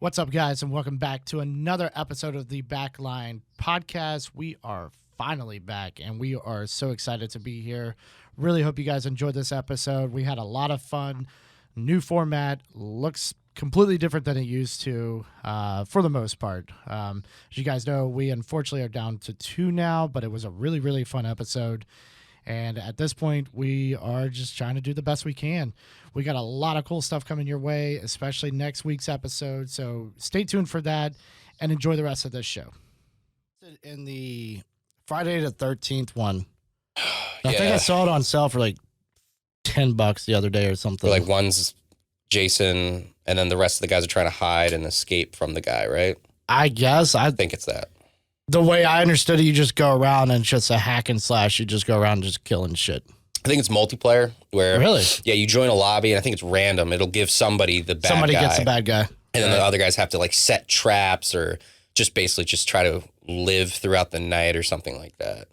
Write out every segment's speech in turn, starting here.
What's up, guys, and welcome back to another episode of the Backline Podcast. We are finally back, and we are so excited to be here. Really hope you guys enjoyed this episode. We had a lot of fun. New format, looks completely different than it used to for the most part. As you guys know, we unfortunately are down to 2 now, but it was a really, really fun episode. And at this point, we are just trying to do the best we can. We got a lot of cool stuff coming your way, especially next week's episode. So stay tuned for that and enjoy the rest of this show. In the Friday the 13th one, I think I saw it on sale for like $10 the other day or something. Like one's Jason, and then the rest of the guys are trying to hide and escape from the guy, right? I guess. I think it's that. The way I understood it, you just go around and it's just a hack and slash. You just go around just killing shit. I think it's multiplayer where Really? Yeah, you join a lobby and I think it's random. It'll give somebody the bad guy. Somebody gets the bad guy. And then the other guys have to like set traps or just basically just try to live throughout the night or something like that.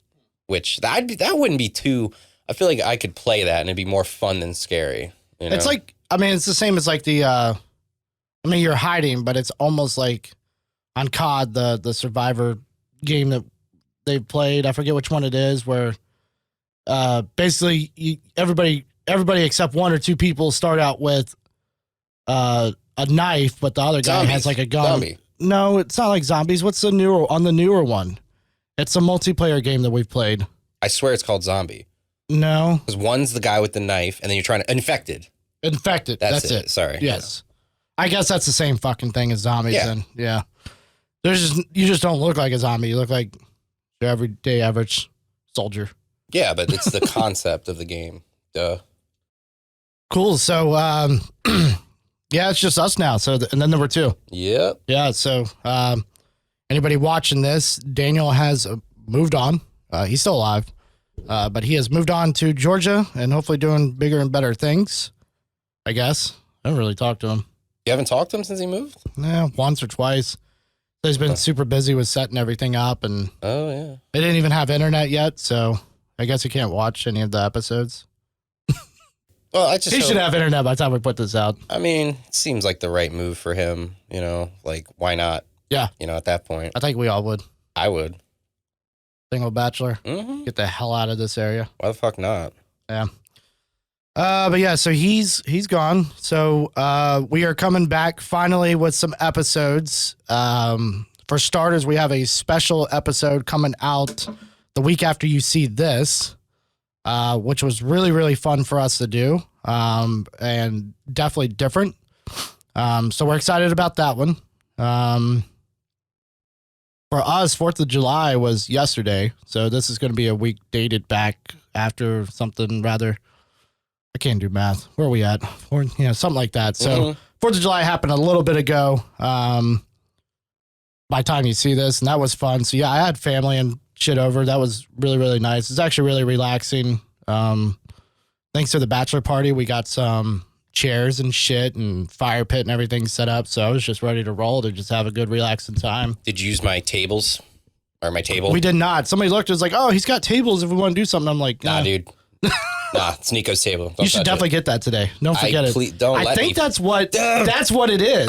Which that wouldn't be too. I feel like I could play that and it'd be more fun than scary. You know? It's like, I mean, it's the same as like the, you're hiding, but it's almost like on COD, the Survivor game that they've played. I forget which one it is, where basically everybody except one or two people start out with a knife, but the other guy has like a gun. Zombie. No, it's not like zombies. What's the newer one? It's a multiplayer game that we've played. I swear it's called Zombie. No. Because one's the guy with the knife, and then you're trying to... Infected. That's it. Sorry. Yes. Yeah. I guess that's the same fucking thing as zombies then. Yeah. You just don't look like a zombie. You look like your everyday average soldier. Yeah, but it's the concept of the game. Duh. Cool. So, yeah, it's just us now. So, and then number 2. Yep. Yeah. So, anybody watching this, Daniel has moved on. He's still alive, but he has moved on to Georgia and hopefully doing bigger and better things, I guess. I haven't really talked to him. You haven't talked to him since he moved? Yeah, once or twice. He's been super busy with setting everything up, and they didn't even have internet yet, so I guess he can't watch any of the episodes. Well, he should have internet by the time we put this out. I mean, it seems like the right move for him, like why not? Yeah. At that point. I think we all would. I would. Single bachelor. Mm-hmm. Get the hell out of this area. Why the fuck not? Yeah. But yeah, so he's gone. So we are coming back finally with some episodes. For starters, we have a special episode coming out the week after you see this, which was really, really fun for us to do, and definitely different. So we're excited about that one. For us, 4th of July was yesterday, so this is going to be a week dated back after something rather... I can't do math. Where are we at? Or, something like that. So 4th of July happened a little bit ago. By the time you see this, and that was fun. So yeah, I had family and shit over. That was really, really nice. It's actually really relaxing. Thanks to the bachelor party, we got some chairs and shit and fire pit and everything set up. So I was just ready to roll to just have a good relaxing time. Did you use my tables or my table? We did not. Somebody looked, it was like, oh, he's got tables if we want to do something. I'm like, nah, dude. Nah, it's Nico's table. You should definitely get that today. Don't forget it. I think that's what it is.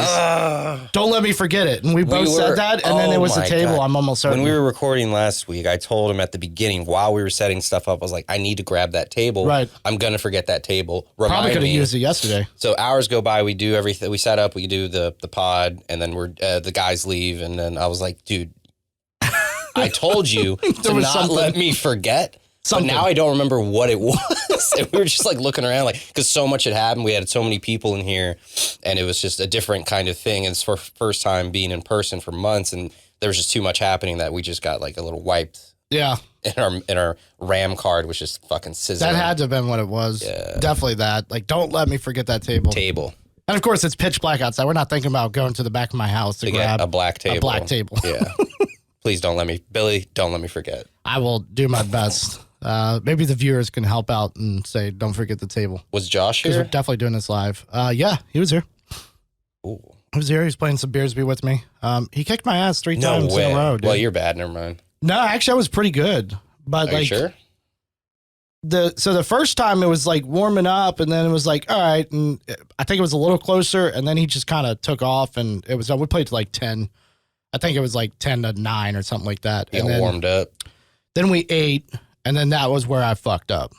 Don't let me forget it. And we both said that, and then it was the table. God. I'm almost certain. When we were recording last week, I told him at the beginning while we were setting stuff up, I was like, I need to grab that table. Right. I'm going to forget that table. Probably could have used it yesterday. So hours go by, we do everything. We set up, we do the pod, and then the guys leave, and then I was like, dude, I told you to not let me forget. But now I don't remember what it was. And we were just like looking around, like, because so much had happened. We had so many people in here, and it was just a different kind of thing. And it's for first time being in person for months, and there was just too much happening that we just got like a little wiped. Yeah. And our RAM card was just fucking sizzling. That had to have been what it was. Yeah. Definitely that. Like, don't let me forget that table. And of course, it's pitch black outside. We're not thinking about going to the back of my house to grab a black table. Yeah. Please don't let me, Billy, don't let me forget. I will do my best. Maybe the viewers can help out and say, don't forget the table. Was Josh here? Because we're definitely doing this live. Yeah, he was here. Ooh. He was here. He was playing some Beersby with me. He kicked my ass 3 times in a row, dude. Well, you're bad. Never mind. No, actually, I was pretty good. But Are you sure? the first time it was like warming up, and then it was like, all right, and I think it was a little closer, and then he just kind of took off, and it was we played to like 10. I think it was like 10-9 or something like that. Yeah, and then, warmed up. Then we ate, and then that was where I fucked up.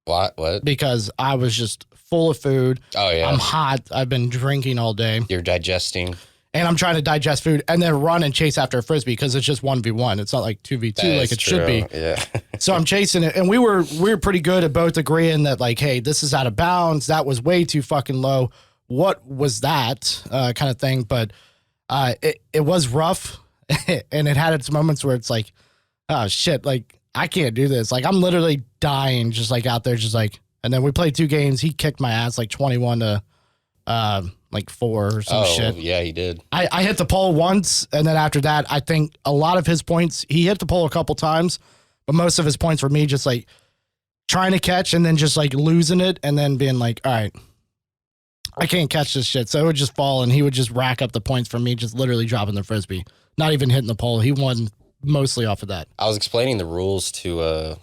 What? Because I was just full of food. Oh, yeah. I'm hot. I've been drinking all day. You're digesting. And I'm trying to digest food and then run and chase after a Frisbee because it's just 1v1. It's not like 2v2 like it should be. Yeah. So I'm chasing it. And we were pretty good at both agreeing that, like, hey, this is out of bounds. That was way too fucking low. What was that kind of thing? But it was rough. And it had its moments where it's like, oh, shit, like, I can't do this. Like, I'm literally dying just like out there, just like, and then we played 2 games. He kicked my ass like 21 to like 4 or some shit. Yeah, he did. I hit the pole once, and then after that, I think a lot of his points, he hit the pole a couple times, but most of his points were me just like trying to catch and then just like losing it and then being like, all right, I can't catch this shit. So it would just fall, and he would just rack up the points for me, just literally dropping the Frisbee, not even hitting the pole. He won mostly off of that. I was explaining the rules to it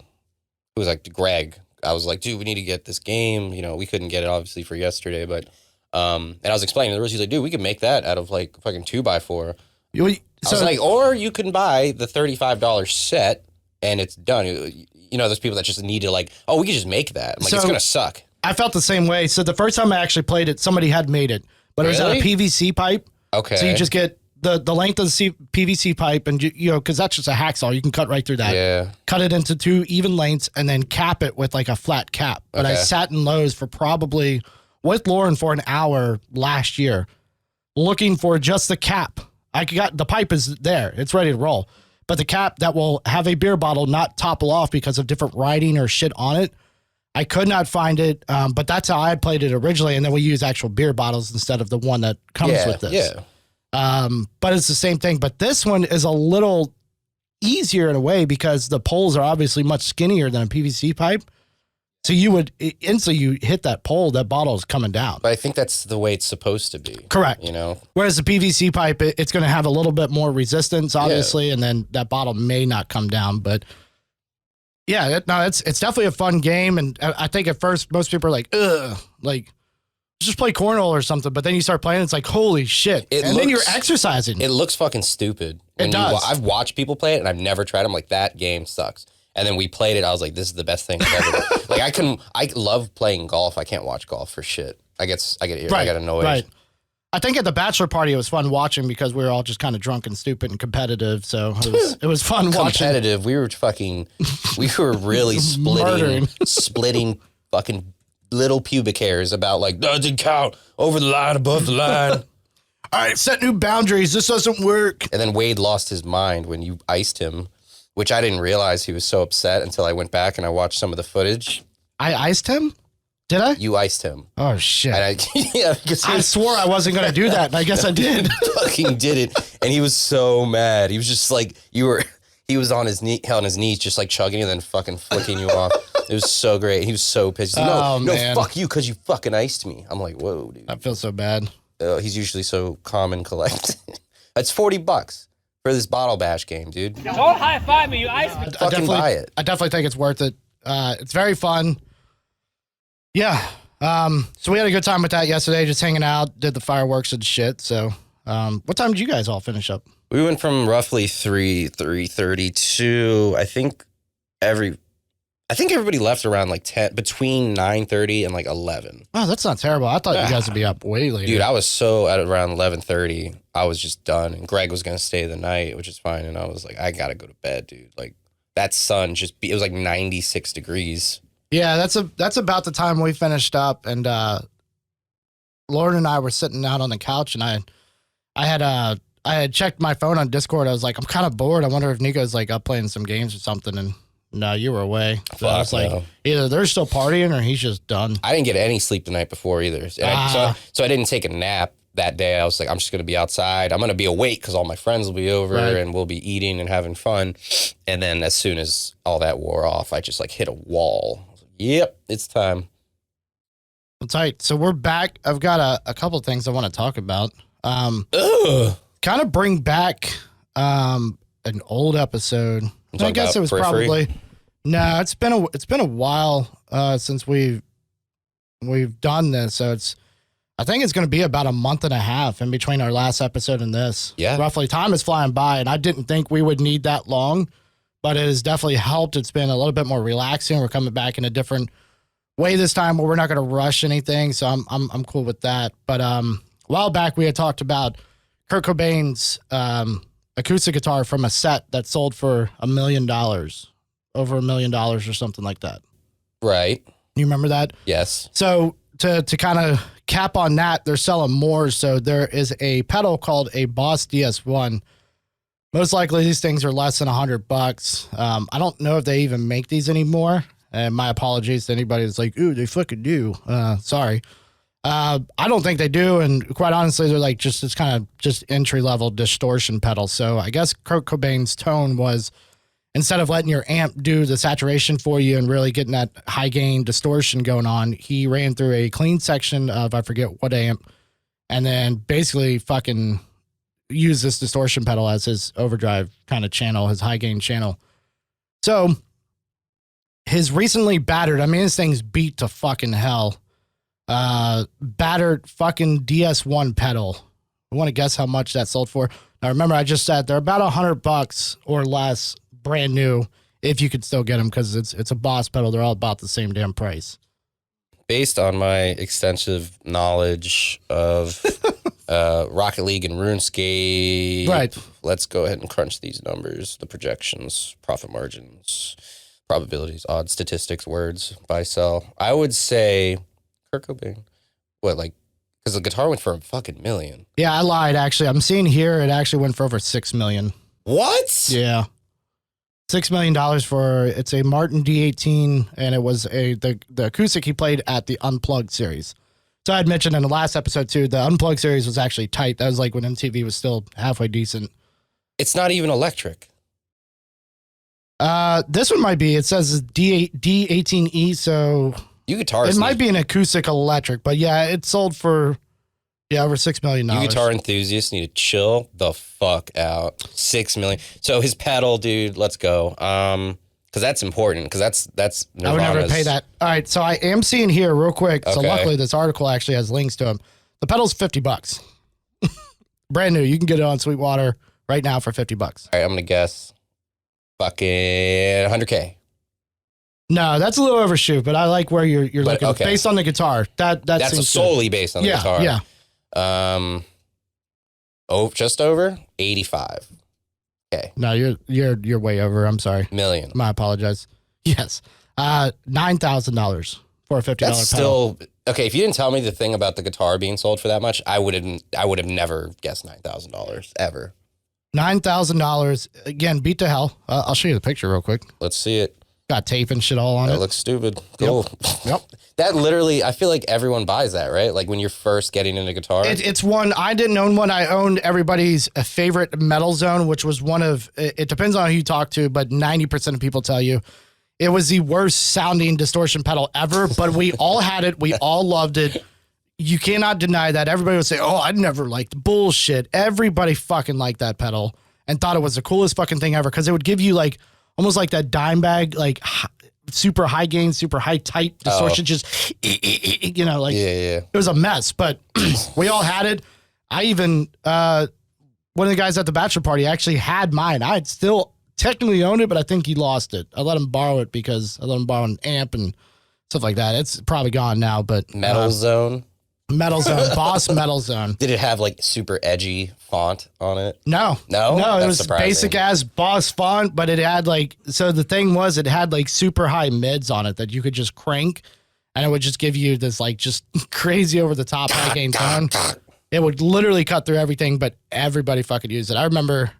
was like Greg. I was like, dude, we need to get this game. You know, we couldn't get it obviously for yesterday, but and I was explaining the rules. He's like, dude, we can make that out of like fucking 2x4. I was like, or you can buy the $35 set and it's done. You know, those people that just need to like, oh, we can just make that. I'm like, it's gonna suck. I felt the same way. So the first time I actually played it, somebody had made it, but it was out of PVC pipe. Okay. So you just get the length of the PVC pipe, and you know, because that's just a hacksaw, you can cut right through that. Yeah. Cut it into 2 even lengths, and then cap it with like a flat cap. But I sat in Lowe's for probably with Lauren for an hour last year, looking for just the cap. I got the pipe is there, it's ready to roll, but the cap that will have a beer bottle not topple off because of different writing or shit on it, I could not find it. But that's how I had played it originally, and then we use actual beer bottles instead of the one that comes with this. Yeah. But it's the same thing. But this one is a little easier in a way because the poles are obviously much skinnier than a PVC pipe. So you would instantly you hit that pole, that bottle is coming down. But I think that's the way it's supposed to be. Correct. You know, whereas the PVC pipe, it's going to have a little bit more resistance, obviously, and then that bottle may not come down. But yeah, it's definitely a fun game. And I think at first most people are like, ugh, like, just play cornhole or something, but then you start playing, it's like, holy shit. Then you're exercising. It looks fucking stupid. It does. I've watched people play it, and I've never tried it. I'm like, that game sucks. And then we played it. I was like, this is the best thing I've ever done. Like, I love playing golf. I can't watch golf for shit. I get annoyed. Right. I think at the bachelor party, it was fun watching because we were all just kind of drunk and stupid and competitive. So it was fun watching. Competitive. We were really splitting fucking little pubic hairs about like, doesn't count, over the line, above the line. All right, set new boundaries. This doesn't work. And then Wade lost his mind when you iced him, which I didn't realize he was so upset until I went back and I watched some of the footage. I iced him? Did I? You iced him. Oh, shit. And I swore I wasn't going to do that, and I guess I did. Fucking did it. And he was so mad. He was just like, he was on his knees, just like chugging and then fucking flicking you off. It was so great. He was so pissed. Like, no, fuck you, because you fucking iced me. I'm like, whoa, dude. I feel so bad. He's usually so calm and collected. That's $40 for this bottle bash game, dude. Don't high five me, you iced me. Fucking buy it. I definitely think it's worth it. It's very fun. Yeah. So we had a good time with that yesterday, just hanging out, did the fireworks and shit. So what time did you guys all finish up? We went from roughly 3:30 to I think everybody left around like 10, between 9:30 and like 11. Oh, that's not terrible. I thought you guys would be up way later. Dude, I was so at around 11:30, I was just done. And Greg was gonna stay the night, which is fine. And I was like, I gotta go to bed, dude. Like that sun it was like 96 degrees. Yeah, that's about the time we finished up. And Lauren and I were sitting out on the couch, and I had checked my phone on Discord. I was like, I'm kind of bored. I wonder if Nico's like up playing some games or something. And no, you were away. So I was like, either they're still partying or he's just done. I didn't get any sleep the night before either. So I didn't take a nap that day. I was like, I'm just going to be outside. I'm going to be awake because all my friends will be over and we'll be eating and having fun. And then as soon as all that wore off, I just like hit a wall. I was like, yep, it's time. Well, tight. So we're back. I've got a couple of things I want to talk about. Kind of bring back an old episode. I guess it was probably it's been a while. since we've done this. So I think it's going to be about a month and a half in between our last episode and this. Yeah. Roughly. Time is flying by, and I didn't think we would need that long, but it has definitely helped. It's been a little bit more relaxing. We're coming back in a different way this time where we're not going to rush anything. So I'm cool with that. But a while back we had talked about Kurt Cobain's acoustic guitar from a set that sold for $1 million, over $1 million or something like that. Right. You remember that? Yes. So to kind of cap on that, they're selling more. So there is a pedal called a Boss DS1. Most likely these things are less than $100. I don't know if they even make these anymore. And my apologies to anybody that's like, ooh, they fucking do. Sorry. I don't think they do. And quite honestly, they're like it's kind of just entry level distortion pedals. So I guess Kurt Cobain's tone was, instead of letting your amp do the saturation for you and really getting that high gain distortion going on, he ran through a clean section of, I forget what amp, and then basically fucking used this distortion pedal as his overdrive kind of channel, his high gain channel. So his recently battered, I mean, this thing's beat to fucking hell. Battered fucking DS1 pedal. I want to guess how much that sold for. Now remember, I just said they're about $100 or less, brand new, if you could still get them, because it's a Boss pedal. They're all about the same damn price. Based on my extensive knowledge of Rocket League and RuneScape, Right. Let's go ahead and crunch these numbers, the projections, profit margins, probabilities, odds, statistics, words, buy, sell. I would say Kurt Cobain. What, like, because the guitar went for a fucking $1 million. Yeah, I lied, actually. I'm seeing here it actually went for over $6 million. What? Yeah. $6 million for, it's a Martin D18, and it was the acoustic he played at the Unplugged series. So I had mentioned in the last episode too, the Unplugged series was actually tight. That was like when MTV was still halfway decent. It's not even electric. This one might be, it says D18E, so You guitarists it might be an acoustic electric, but yeah, it sold for over $6 million. You guitar enthusiasts need to chill the fuck out. $6 million. So his pedal, dude, let's go. Because that's important. Because that's Nirvana's. I would never pay that. All right, so I am seeing here real quick. So Okay. luckily, this article actually has links to them. The pedal's $50, brand new. You can get it on Sweetwater right now for $50. All right, I'm gonna guess fucking $100K. No, that's a little overshoot, but I like where you're looking. okay. Based on the guitar, that's seems solely based on the good. guitar. Yeah. Just over 85. Okay. No, you're way over. I'm sorry. Million. I apologize. Yes. $9,000 for a $50 That's pedal. still okay. If you didn't tell me the thing about the guitar being sold for that much, I would have never guessed $9,000 ever. $9,000 again. Beat to hell. I'll show you the picture real quick. Let's see it. Got tape and shit all on That it. looks stupid. Cool. Yep. That literally, I feel like everyone buys that, right? Like when you're first getting into guitar. It's one, I didn't own one. I owned everybody's favorite Metal Zone, which was one of, it depends on who you talk to, but 90% of people tell you it was the worst sounding distortion pedal ever, but we all had it. We all loved it. You cannot deny that. Everybody would say, oh, I never liked bullshit. Everybody fucking liked that pedal and thought it was the coolest fucking thing ever, because it would give you like, almost like that dime bag, like super high gain, super high tight distortion, just, you know, like yeah. it was a mess, but we all had it. I even, one of the guys at the bachelor party actually had mine. I had still technically owned it, but I think he lost it. I let him borrow it because I let him borrow an amp and stuff like that. It's probably gone now, but Metal Zone. Metal Zone, Boss Metal Zone. Did it have like super edgy font on it? No. It That's was surprising. basic as Boss font, but it had like, so the thing was it had like super high mids on it that you could just crank and it would just give you this like just crazy over the top high gain tone. It would literally cut through everything, but everybody fucking used it. I remember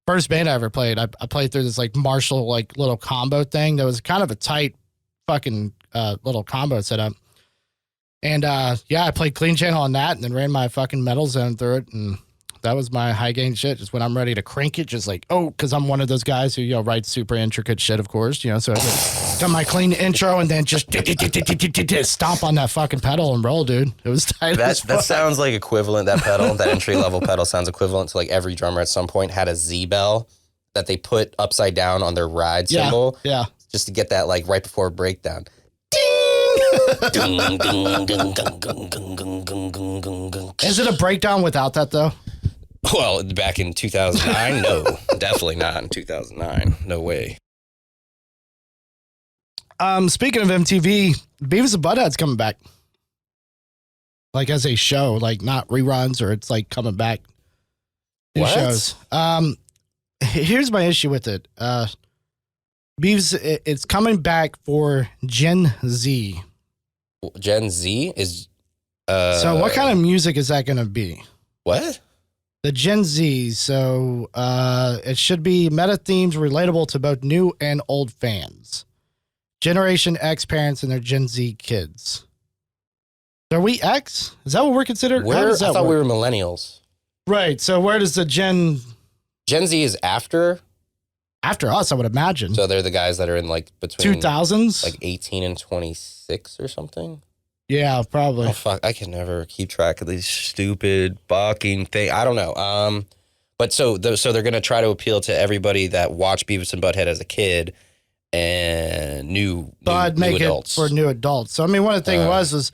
first band I ever played, I played through this like Marshall like little combo thing that was kind of a tight fucking little combo setup. And I played clean channel on that and then ran my fucking Metal Zone through it. And that was my high gain shit. Just when I'm ready to crank it, just like, because I'm one of those guys who, writes super intricate shit, of course, so I just got my clean intro and then just stomp on that fucking pedal and roll, dude. It was tight. That sounds like equivalent, that pedal, that entry level pedal sounds equivalent to like every drummer at some point had a Z bell that they put upside down on their ride cymbal. Yeah. Just to get that like right before a breakdown. Ding! Is it a breakdown without that though? Well, back in 2009, no, definitely not in 2009. No way. Speaking of MTV, Beavis and Butthead's coming back. Like as a show, like not reruns or it's like coming back. New What? shows. Here's my issue with it. Beavis, it's coming back for Gen Z. Gen Z is. So what kind of music is that going to be? What? The Gen Z. So it should be meta themes relatable to both new and old fans. Generation X parents and their Gen Z kids. Are we X? Is that what we're considered? I thought we were millennials. Right. So where does the Gen Z is after us, I would imagine. So they're the guys that are in like between 2000s? like 18 and 26 or something. Yeah, probably. Oh fuck, I can never keep track of these stupid fucking things. I don't know. But so they're gonna try to appeal to everybody that watched Beavis and Butthead as a kid and new adults. It for new adults. So I mean, one of the things was,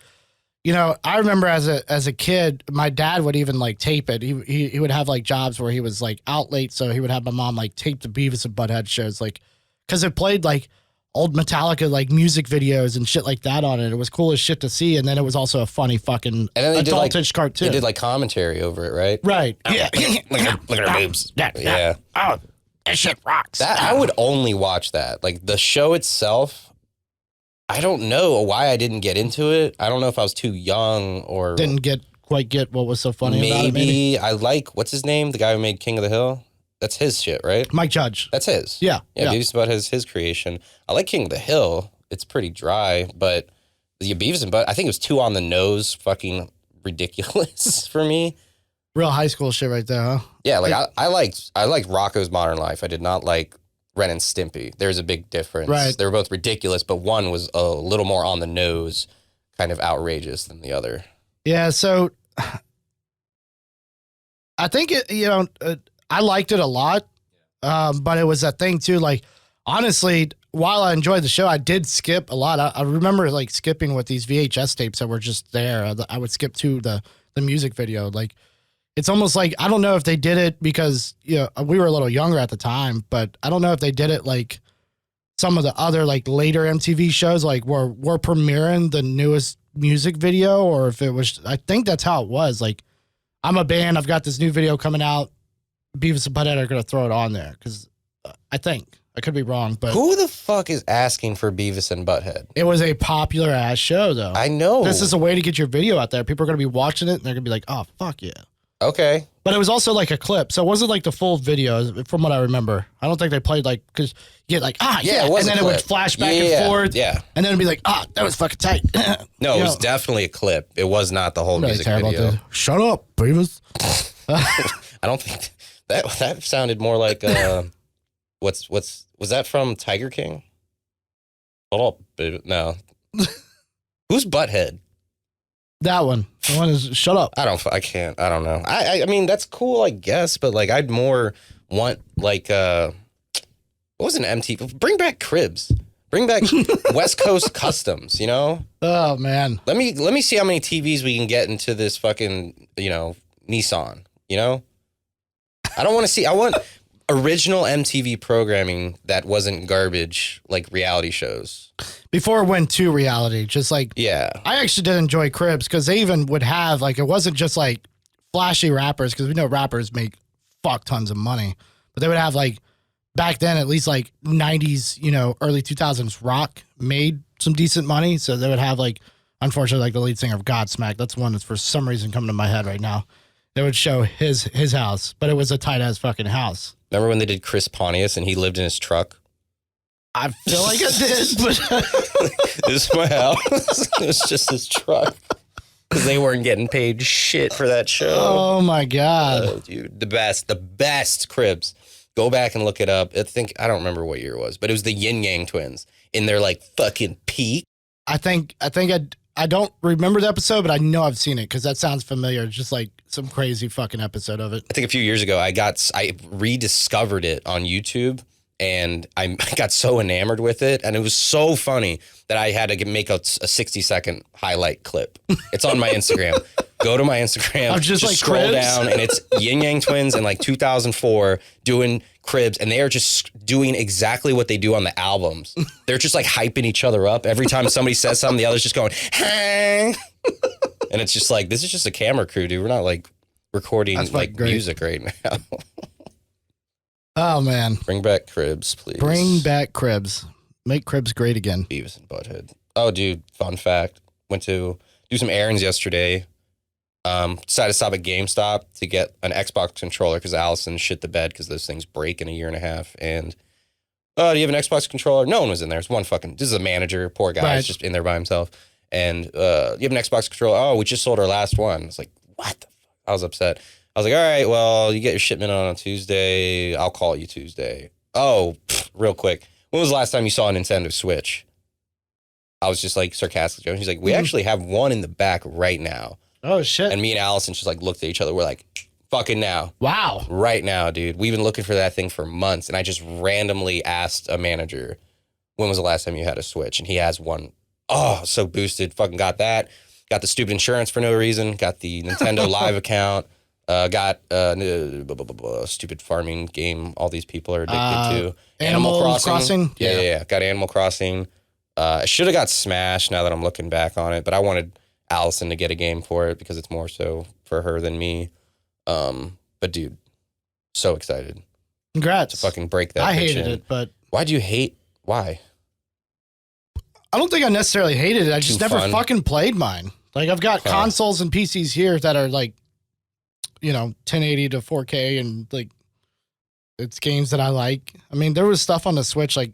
you know, I remember as a kid, my dad would even like tape it. He would have like jobs where he was like out late, so he would have my mom like tape the Beavis and Butthead shows, like because it played like old Metallica like music videos and shit like that on it. It was cool as shit to see, and then it was also a funny fucking adultish cartoon. They did like commentary over it, right? Right. Yeah. Look at her boobs. Yeah. Oh, that shit rocks. I would only watch that. Like the show itself, I don't know why I didn't get into it. I don't know if I was too young or didn't quite get what was so funny about it. Maybe I like, what's his name? The guy who made King of the Hill? That's his shit, right? Mike Judge. That's his. Yeah. Beavis and Butthead is his creation. I like King of the Hill. It's pretty dry, but the Beavis and Butthead, I think it was too on the nose, fucking ridiculous for me. Real high school shit right there, huh? Yeah, like I liked Rocko's Modern Life. I did not like Ren and Stimpy. There's a big difference. Right. They were both ridiculous, but one was a little more on the nose, kind of outrageous than the other. Yeah, so I think I liked it a lot, but it was that thing too. Like honestly, while I enjoyed the show, I did skip a lot. I remember like skipping with these VHS tapes that were just there. I would skip to the music video. Like it's almost like, I don't know if they did it because we were a little younger at the time, but I don't know if they did it like some of the other like later MTV shows, like were premiering the newest music video, or if it was, I think that's how it was. Like I'm a band, I've got this new video coming out, Beavis and Butthead are going to throw it on there because I think, I could be wrong, but who the fuck is asking for Beavis and Butthead? It was a popular ass show though. I know. This is a way to get your video out there. People are going to be watching it and they're going to be like, oh, fuck yeah. Okay. But it was also like a clip. So it wasn't like the full video from what I remember. I don't think they played like, because you get like, yeah. It was and then it would flash back and forth. Yeah. And then it'd be like, that was fucking tight. No, it was definitely a clip. It was not the whole music video. Shut up, Beavis. I don't think that sounded more like was that from Tiger King? Hold up, no. Who's Butthead? That one. The one is shut up. I don't know. I mean that's cool, I guess, but like I'd more want like what was an MTV? Bring back Cribs. Bring back West Coast Customs, you know? Oh man. Let me see how many TVs we can get into this fucking, Nissan, you know? I don't want to see, I want original MTV programming that wasn't garbage, like reality shows. Before it went to reality, just like, yeah. I actually did enjoy Cribs because they even would have, like, it wasn't just like flashy rappers, because we know rappers make fuck tons of money, but they would have like, back then, at least like 90s, early 2000s rock made some decent money. So they would have like, unfortunately, like the lead singer of Godsmack. That's one that's for some reason coming to my head right now. They would show his house, but it was a tight ass fucking house. Remember when they did Chris Pontius and he lived in his truck? I feel like I did, but this is my house. It was just his truck because they weren't getting paid shit for that show. Oh my god, dude, the best Cribs. Go back and look it up. I don't remember what year it was, but it was the Yin Yang Twins in their like fucking peak. I don't remember the episode, but I know I've seen it because that sounds familiar. It's just like some crazy fucking episode of it. I think a few years ago, I rediscovered it on YouTube, and I got so enamored with it, and it was so funny that I had to make a 60-second highlight clip. It's on my Instagram. Go to my Instagram, I'm just like scroll Cribs. down, and it's Yin Yang Twins in like 2004 doing Cribs, and they are just doing exactly what they do on the albums. They're just like hyping each other up. Every time somebody says something, the other's just going, hey. And it's just like, this is just a camera crew, dude. We're not like recording like music right now. Oh, man. Bring back Cribs, please. Bring back Cribs. Make Cribs great again. Beavis and Butthead. Oh, dude, fun fact. Went to do some errands yesterday. Decided to stop at GameStop to get an Xbox controller because Allison shit the bed because those things break in a year and a half. And, oh, do you have an Xbox controller? No one was in there. It's one fucking, this is a manager, poor guy. He's just in there by himself. And, you have an Xbox controller? Oh, we just sold our last one. I was like, what the fuck? I was upset. I was like, all right, well, you get your shipment on Tuesday. I'll call you Tuesday. Oh, real quick. When was the last time you saw a Nintendo Switch? I was just like sarcastic joking. He's like, we actually have one in the back right now. Oh, shit. And me and Allison just like looked at each other. We're like, fucking now. Wow. Right now, dude. We've been looking for that thing for months. And I just randomly asked a manager, when was the last time you had a Switch? And he has one. Oh, so boosted. Fucking got that. Got the stupid insurance for no reason. Got the Nintendo Live account. Got stupid farming game all these people are addicted to. Animal Crossing? Yeah. Got Animal Crossing. I should have got Smash now that I'm looking back on it, but I wanted Allison to get a game for it because it's more so for her than me. But dude, so excited. Congrats. To fucking break that. I hated it, but why'd you hate? Why? I don't think I necessarily hated it. I just never fucking played mine. Like I've got consoles and PCs here that are like, 1080 to 4K and like it's games that I like. I mean, there was stuff on the Switch. Like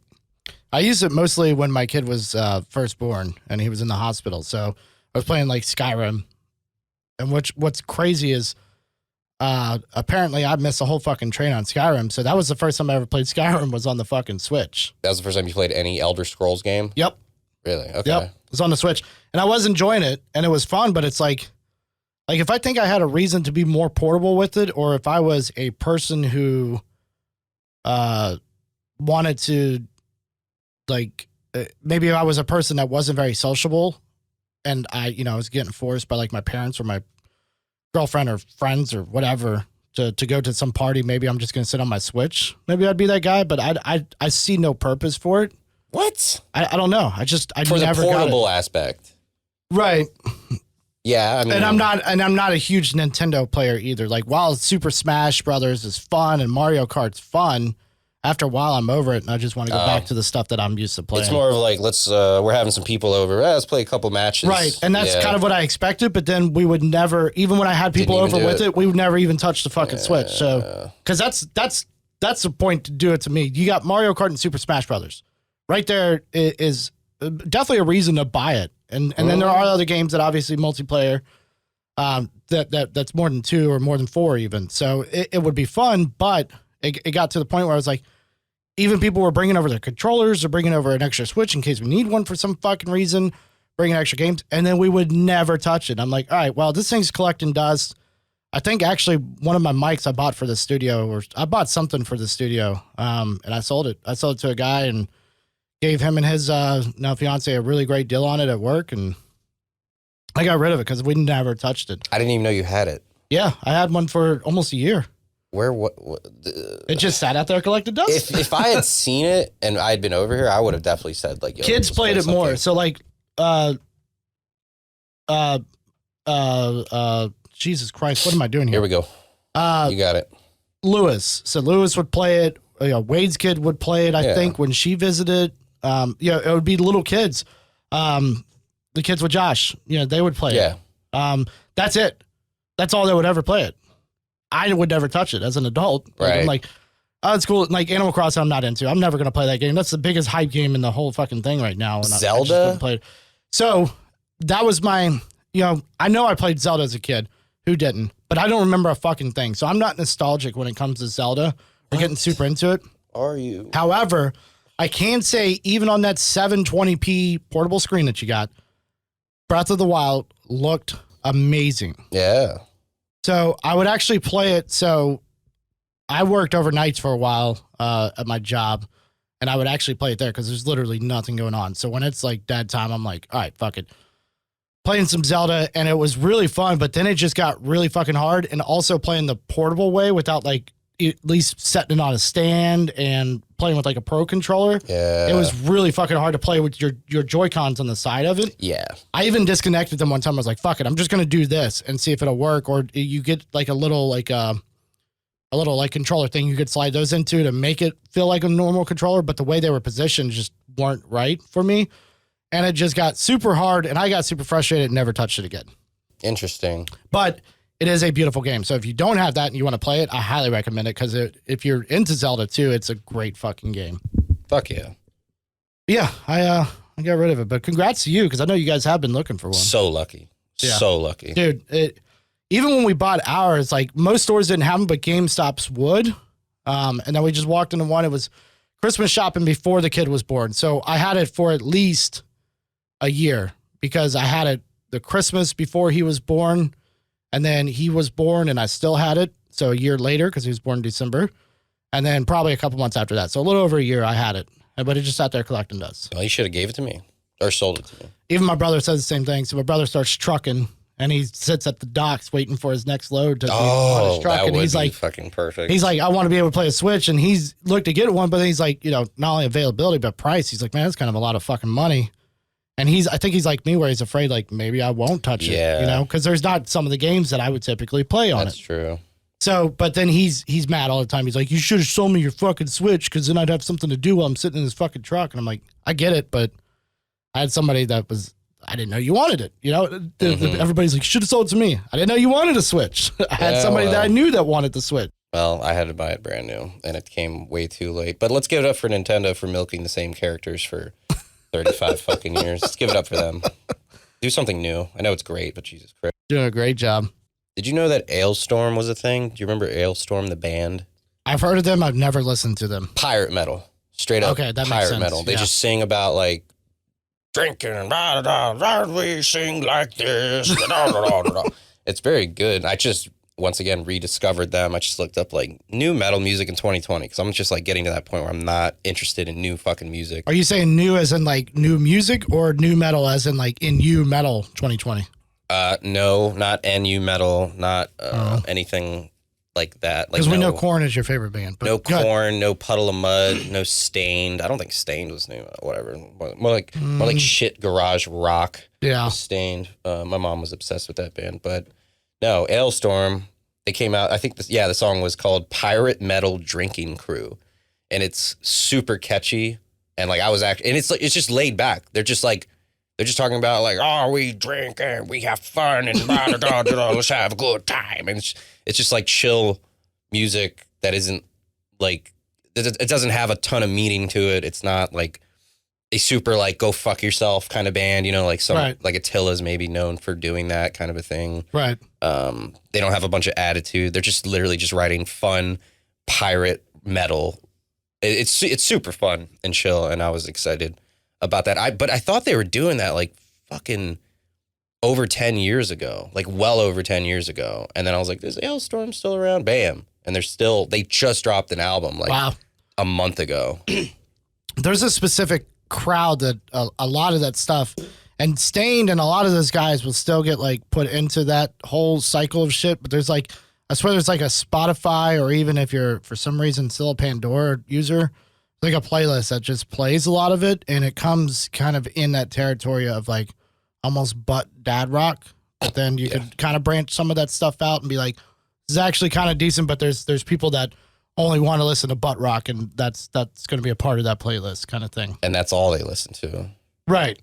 I used it mostly when my kid was first born and he was in the hospital. So I was playing like Skyrim. And what's crazy is apparently I missed a whole fucking train on Skyrim. So that was the first time I ever played Skyrim was on the fucking Switch. That was the first time you played any Elder Scrolls game? Yep. Really? Okay. Yep. It was on the Switch. And I was enjoying it and it was fun, but it's like if I think I had a reason to be more portable with it, or if I was a person who wanted to, maybe I was a person that wasn't very sociable and I was getting forced by like my parents or my girlfriend or friends or whatever to go to some party, maybe I'm just going to sit on my Switch. Maybe I'd be that guy, but I see no purpose for it. What? I don't know. I for never the portable got it. aspect. Right. Yeah, I mean, and I'm not a huge Nintendo player either. Like while Super Smash Brothers is fun and Mario Kart's fun, after a while I'm over it and I just want to go back to the stuff that I'm used to playing. It's more of like we're having some people over. Let's play a couple matches. Right, and that's kind of what I expected. But then we would never, even when I had people over with it, we would never even touch the fucking Switch. So because that's the point to do it to me. You got Mario Kart and Super Smash Brothers. Right there is definitely a reason to buy it. And then there are other games that obviously multiplayer that's more than 2 or more than 4 even. So it would be fun, but it got to the point where I was like, even people were bringing over their controllers or bringing over an extra Switch in case we need one for some fucking reason, bringing extra games, and then we would never touch it. I'm like, all right, well, this thing's collecting dust. I think actually one of my mics I bought for the studio, or I bought something for the studio, and I sold it. I sold it to a guy and gave him and his now fiance a really great deal on it at work, and I got rid of it because we never touched it. I didn't even know you had it. Yeah, I had one for almost a year. Where? What? It just sat out there collected dust. If I had seen it and I had been over here, I would have definitely said like, yo, kids played it more. So like, Jesus Christ, what am I doing here? Here we go. You got it. Lewis. So Lewis would play it. Wade's kid would play it. I think when she visited, it would be little kids. The kids with Josh, they would play it. That's it. That's all they would ever play it. I would never touch it as an adult. Right. I'm like, oh, it's cool. Like Animal Crossing, I'm not into. I'm never going to play that game. That's the biggest hype game in the whole fucking thing right now. And Zelda? I just wouldn't play it. So that was my, I know I played Zelda as a kid. Who didn't? But I don't remember a fucking thing. So I'm not nostalgic when it comes to Zelda or getting super into it. Are you? However, I can say even on that 720p portable screen that you got, Breath of the Wild looked amazing. Yeah. So I would actually play it. So I worked overnights for a while at my job, and I would actually play it there because there's literally nothing going on. So when it's like dead time, I'm like, all right, fuck it. Playing some Zelda, and it was really fun, but then it just got really fucking hard. And also playing the portable way without like at least setting it on a stand and playing with like a pro controller. Yeah. It was really fucking hard to play with your Joy-Cons on the side of it. Yeah. I even disconnected them one time. I was like, fuck it, I'm just gonna do this and see if it'll work. Or you get like a little controller thing you could slide those into to make it feel like a normal controller, but the way they were positioned just weren't right for me. And it just got super hard, and I got super frustrated and never touched it again. Interesting. But it is a beautiful game. So if you don't have that and you want to play it, I highly recommend it because if you're into Zelda too, it's a great fucking game. Fuck yeah. Yeah, I got rid of it. But congrats to you because I know you guys have been looking for one. So lucky. Yeah. So lucky. Dude, even when we bought ours, like most stores didn't have them, but GameStop's would. And then we just walked into one. It was Christmas shopping before the kid was born. So I had it for at least a year because I had it the Christmas before he was born, and then he was born and I still had it. So a year later, because he was born in December, and then probably a couple months after that. So a little over a year I had it, but it just sat there collecting dust. Well, you should have gave it to me or sold it to me. Even my brother says the same thing. So my brother starts trucking and he sits at the docks waiting for his next load to be on his truck. That And would he's be like, fucking perfect. he's like, I want to be able to play a Switch. And he's looked to get one, but then he's like, not only availability, but price. He's like, man, that's kind of a lot of fucking money. And I think he's like me where he's afraid, like, maybe I won't touch it, because there's not some of the games that I would typically play on That's it. true. So, but then he's mad all the time. He's like, you should have sold me your fucking Switch because then I'd have something to do while I'm sitting in this fucking truck. And I'm like, I get it, but I had somebody that I didn't know you wanted it. Everybody's like, you should have sold it to me. I didn't know you wanted a Switch. I had somebody that I knew that wanted the Switch. Well, I had to buy it brand new, and it came way too late. But let's give it up for Nintendo for milking the same characters for 35 fucking years. Let's give it up for them. Do something new. I know it's great, but Jesus Christ. Doing a great job. Did you know that Ailstorm was a thing? Do you remember Ailstorm, the band? I've heard of them. I've never listened to them. Pirate metal. Straight up Okay, that makes pirate sense. metal. They Yeah. just sing about, like, drinking, we sing like this. It's very good. I just, once again, rediscovered them. I just looked up, like, new metal music in 2020 because I'm just, like, getting to that point where I'm not interested in new fucking music. Are you saying new as in, like, new music or new metal as in, like, in you metal 2020? No, not NU metal, not anything like that. Because we know Korn is your favorite band. But no Korn, no Puddle of Mud, no Stained. I don't think Stained was new. Whatever, more like shit garage rock. Yeah, was Stained. My mom was obsessed with that band, but no, Ailstorm. They came out. I think the song was called "Pirate Metal Drinking Crew," and it's super catchy. And like and it's just laid back. They're just talking about like, oh, we drink and we have fun and let's have a good time. And it's just like chill music that isn't like, it doesn't have a ton of meaning to it. It's not like a super like go fuck yourself kind of band, like some like Attila's maybe known for doing that kind of a thing. Right. They don't have a bunch of attitude. They're just literally just writing fun pirate metal. It's super fun and chill, and I was excited about that. But I thought they were doing that like fucking over 10 years ago, like well over 10 years ago. And then I was like, is Ailstorm still around? Bam. And they just dropped an album like a month ago. There's a specific crowd that a lot of that stuff and Stained and a lot of those guys will still get like put into that whole cycle of shit. But there's like, I swear there's like a Spotify or even if you're for some reason still a Pandora user, like a playlist that just plays a lot of it, and it comes kind of in that territory of like almost dad rock, but then you could kind of branch some of that stuff out and be like, this is actually kind of decent, but there's people that only want to listen to butt rock, and that's going to be a part of that playlist kind of thing. And that's all they listen to. Right.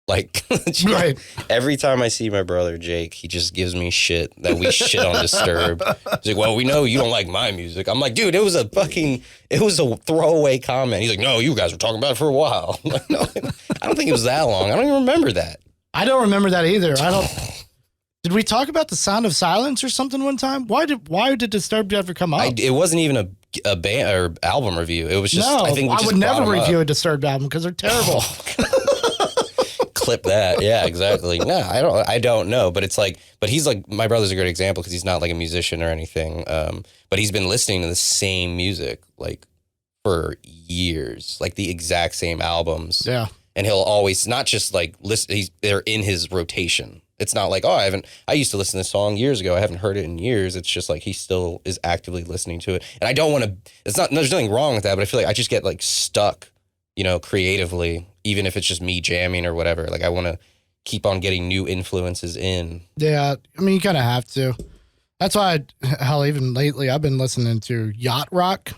Like, right. Every time I see my brother Jake, he just gives me shit that we shit on Disturbed. He's like, well, we know you don't like my music. I'm like, dude, it was a throwaway comment. He's like, no, you guys were talking about it for a while. I'm like, no, I don't think it was that long. I don't even remember that. I don't remember that either. Did we talk about The Sound of Silence or something one time? Why did Disturbed ever come up? It wasn't even a band or album review. It was just, I think we just would never brought 'em review up. a Disturbed album because they're terrible. clip that. Yeah, exactly. No, I don't know, but it's like, but he's like, my brother's a great example because he's not like a musician or anything. But he's been listening to the same music like for years, like the exact same albums. Yeah. And he'll always not just like listen. They're in his rotation. It's not like, I used to listen to this song years ago. I haven't heard it in years. It's just like he still is actively listening to it. And I don't want to, there's nothing wrong with that, but I feel like I just get like stuck, creatively, even if it's just me jamming or whatever. Like I want to keep on getting new influences in. Yeah. I mean, you kind of have to. That's why, even lately, I've been listening to Yacht Rock,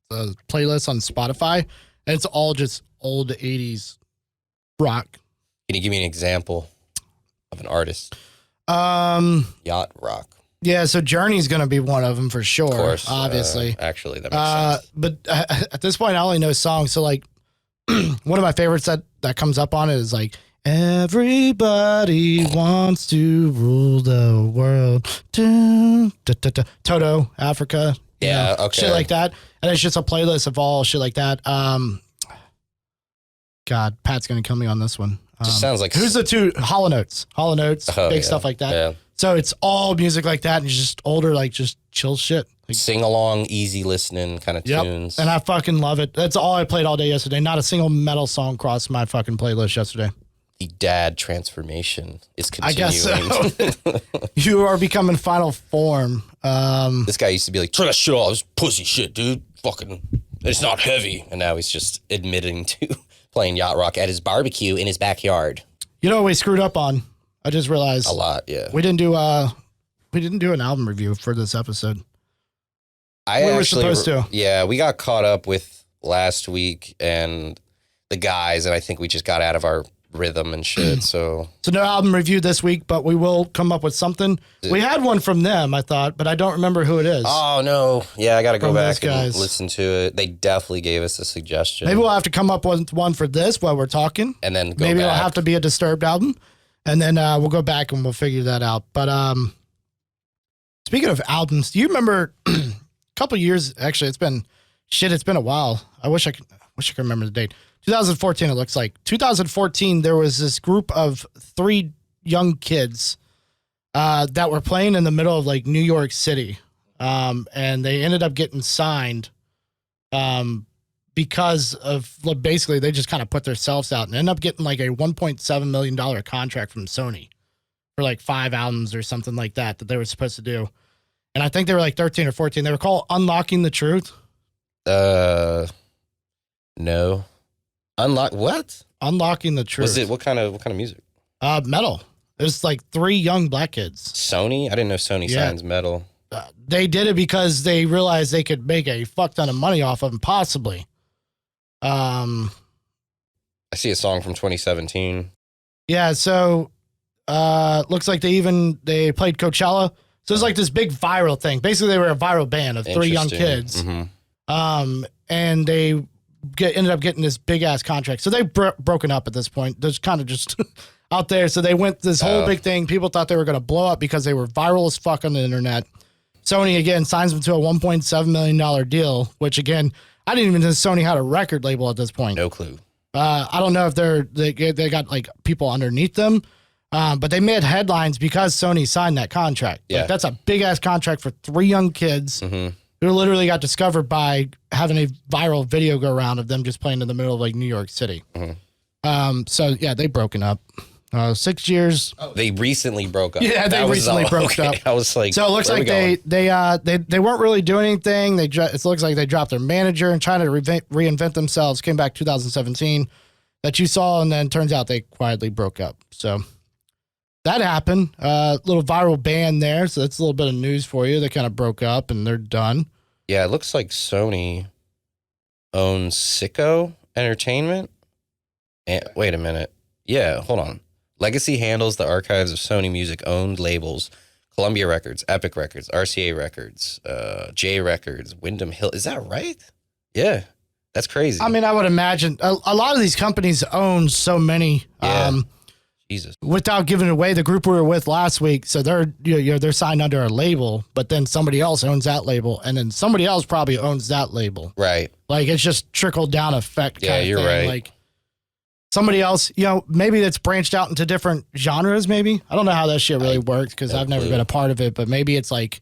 the playlist on Spotify, and it's all just old 80s rock. Can you give me an example of an artist? Yacht Rock. Yeah, so Journey's going to be one of them for sure. Of course, obviously. Actually, that makes sense. But at this point, I only know songs. So, like, one of my favorites that comes up on it is like, everybody wants to rule the world. Toto, Africa. Yeah, okay. Shit like that. And it's just a playlist of all shit like that. God, Pat's going to kill me on this one. Just sounds like... Who's the two? Hall & Oates, big stuff like that. Yeah. So it's all music like that and just older, like just chill shit. Like, sing-along, easy listening kind of tunes. And I fucking love it. That's all I played all day yesterday. Not a single metal song crossed my fucking playlist yesterday. The dad transformation is continuing. I guess so. You are becoming final form. This guy used to be like, turn that shit off. This pussy shit, dude. Fucking, it's not heavy. And now he's just admitting to playing Yacht Rock at his barbecue in his backyard. You know what we screwed up on? I just realized. A lot, yeah. We didn't do an album review for this episode. We were supposed to. Yeah, we got caught up with last week and the guys, and I think we just got out of our rhythm and shit. So no album review this week, but we will come up with something. We had one from them, I thought, but I don't remember who it is. Oh no, yeah, I got to go back and guys. listen to it. They definitely gave us a suggestion. Maybe we'll have to come up with one for this while we're talking, and then maybe it'll have to be a Disturbed album, and then we'll go back and we'll figure that out. But speaking of albums, do you remember a couple years? Actually, it's been a while. I wish I could remember the date. 2014, it looks like. 2014, there was this group of 3 young kids that were playing in the middle of like New York City. And they ended up getting signed because of basically they just kind of put themselves out and ended up getting like a $1.7 million contract from Sony for like 5 albums or something like that they were supposed to do. And I think they were like 13 or 14. They were called Unlocking the Truth. No. What? Unlocking the Truth. Was it what kind of music? Metal. It was like 3 young black kids. Sony? I didn't know Sony signs metal. They did it because they realized they could make a fuck ton of money off of them, possibly. I see a song from 2017. Yeah, so looks like they played Coachella. So it's like this big viral thing. Basically, they were a viral band of 3 young kids. Mm-hmm. And they ended up getting this big ass contract. So they've broken up at this point. They're kind of just out there. So they went this whole big thing. People thought they were going to blow up because they were viral as fuck on the internet. Sony again signs them to a $1.7 million deal, which again, I didn't even know Sony had a record label at this point. No clue. I don't know if they got like people underneath them, but they made headlines because Sony signed that contract. Yeah. Like, that's a big ass contract for 3 young kids. Mm-hmm. Who literally got discovered by having a viral video go around of them just playing in the middle of like New York City. Mm-hmm. So yeah, they broken up. 6 years. Oh, they recently broke up. Yeah, they recently broke up. I was like, so it looks like they weren't really doing anything. It looks like they dropped their manager and trying to reinvent themselves. Came back 2017 that you saw, and then turns out they quietly broke up. So that happened. Little viral band there. So that's a little bit of news for you. They kind of broke up and they're done. Yeah, it looks like Sony owns Sicko Entertainment. And wait a minute. Yeah, hold on. Legacy handles the archives of Sony Music owned labels: Columbia Records, Epic Records, RCA Records, J Records, Wyndham Hill. Is that right? Yeah, that's crazy. I mean, I would imagine a lot of these companies own so many. Yeah. Jesus. Without giving it away, the group we were with last week, so they're signed under a label, but then somebody else owns that label, and then somebody else probably owns that label. Right. Like it's just trickle down effect. Yeah, you're right. Like somebody else, maybe that's branched out into different genres, maybe. I don't know how that shit really works because I've never been a part of it, but maybe it's like,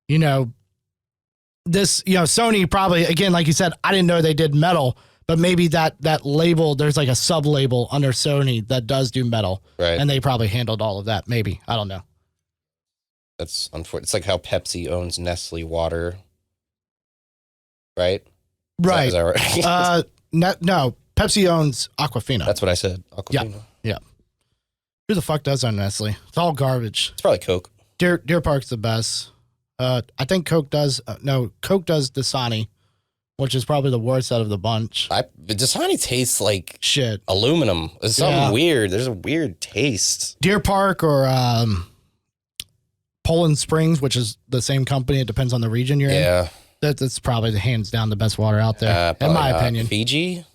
this, Sony probably, again, like you said, I didn't know they did metal, but maybe that label, there's like a sub-label under Sony that does do metal. Right. And they probably handled all of that, maybe. I don't know. That's unfortunate. It's like how Pepsi owns Nestle water. Right? Right. Is that right? No, Pepsi owns Aquafina. That's what I said. Aquafina. Yeah. Who the fuck does own Nestle? It's all garbage. It's probably Coke. Deer Park's the best. I think Coke does. Coke does Dasani, which is probably the worst out of the bunch. Dasani tastes like shit. Aluminum. It's something weird. There's a weird taste. Deer Park or Poland Springs, which is the same company. It depends on the region you're in. Yeah. That's probably hands down the best water out there, in my opinion. Fiji?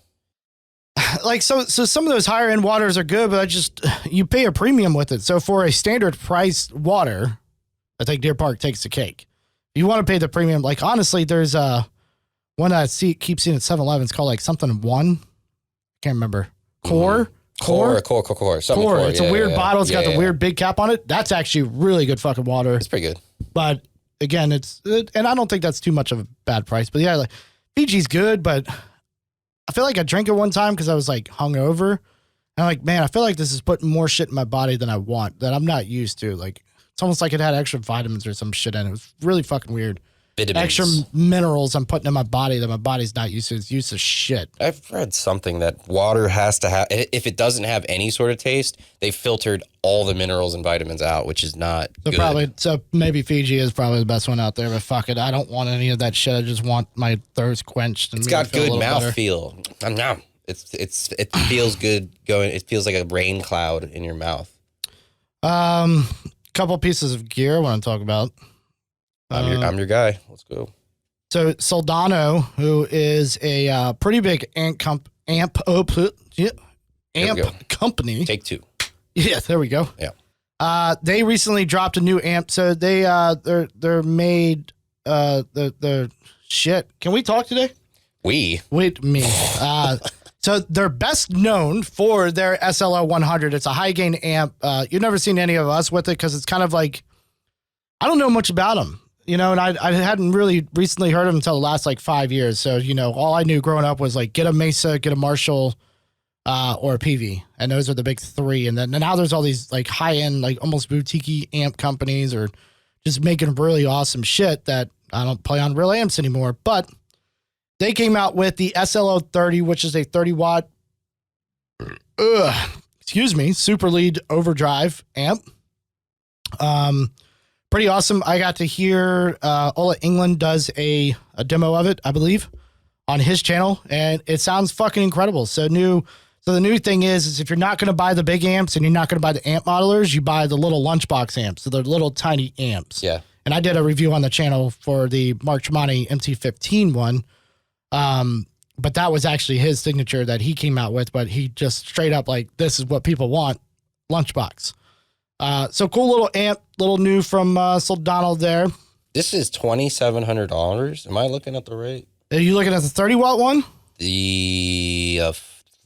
Like, so some of those higher end waters are good, but you pay a premium with it. So for a standard price water, I think Deer Park takes the cake. You want to pay the premium. Like, honestly, there's one I keep seeing at 7-Eleven. It's called like something one. Can't remember. Core. Core. It's a weird bottle. It's got the weird big cap on it. That's actually really good fucking water. It's pretty good. But again, and I don't think that's too much of a bad price. But yeah, like Fiji's good, but I feel like I drank it one time because I was like hungover. And I'm like, man, I feel like this is putting more shit in my body than I want, that I'm not used to. Like, it's almost like it had extra vitamins or some shit in it. It was really fucking weird. Vitamins. Extra minerals I'm putting in my body that my body's not used to. It's used to shit. I've read something that water has to have, if it doesn't have any sort of taste, they filtered all the minerals and vitamins out, which is not good. So maybe Fiji is probably the best one out there, but fuck it. I don't want any of that shit. I just want my thirst quenched. And it's got good mouthfeel. It feels good going. It feels like a rain cloud in your mouth. Couple pieces of gear I want to talk about. I'm your guy. Let's go. So Soldano, who is a pretty big amp company. Take two. Yeah, there we go. Yeah. They recently dropped a new amp. So they're made the shit. Can we talk today? Wait, me. So they're best known for their SLO 100. It's a high gain amp. You've never seen any of us with it because it's kind of like, I don't know much about them. And I hadn't really recently heard of them until the last like 5 years. So, all I knew growing up was like get a Mesa, get a Marshall, or a PV. And those are the big three. And then now there's all these like high end, like almost boutique amp companies or just making really awesome shit that I don't play on real amps anymore. But they came out with the SLO 30, which is a 30 watt, super lead overdrive amp. Pretty awesome. I got to hear Ola England does a demo of it, I believe, on his channel, and it sounds fucking incredible. So the new thing is if you're not going to buy the big amps and you're not going to buy the amp modelers, you buy the little lunchbox amps. So they're little tiny amps. Yeah. And I did a review on the channel for the Mark Tremonti MT15 one. But that was actually his signature that he came out with, but he just straight up like, this is what people want, lunchbox. So cool little amp, little new from Soldano there. This is $2,700. Am I looking at the right? Are you looking at the 30 watt one? The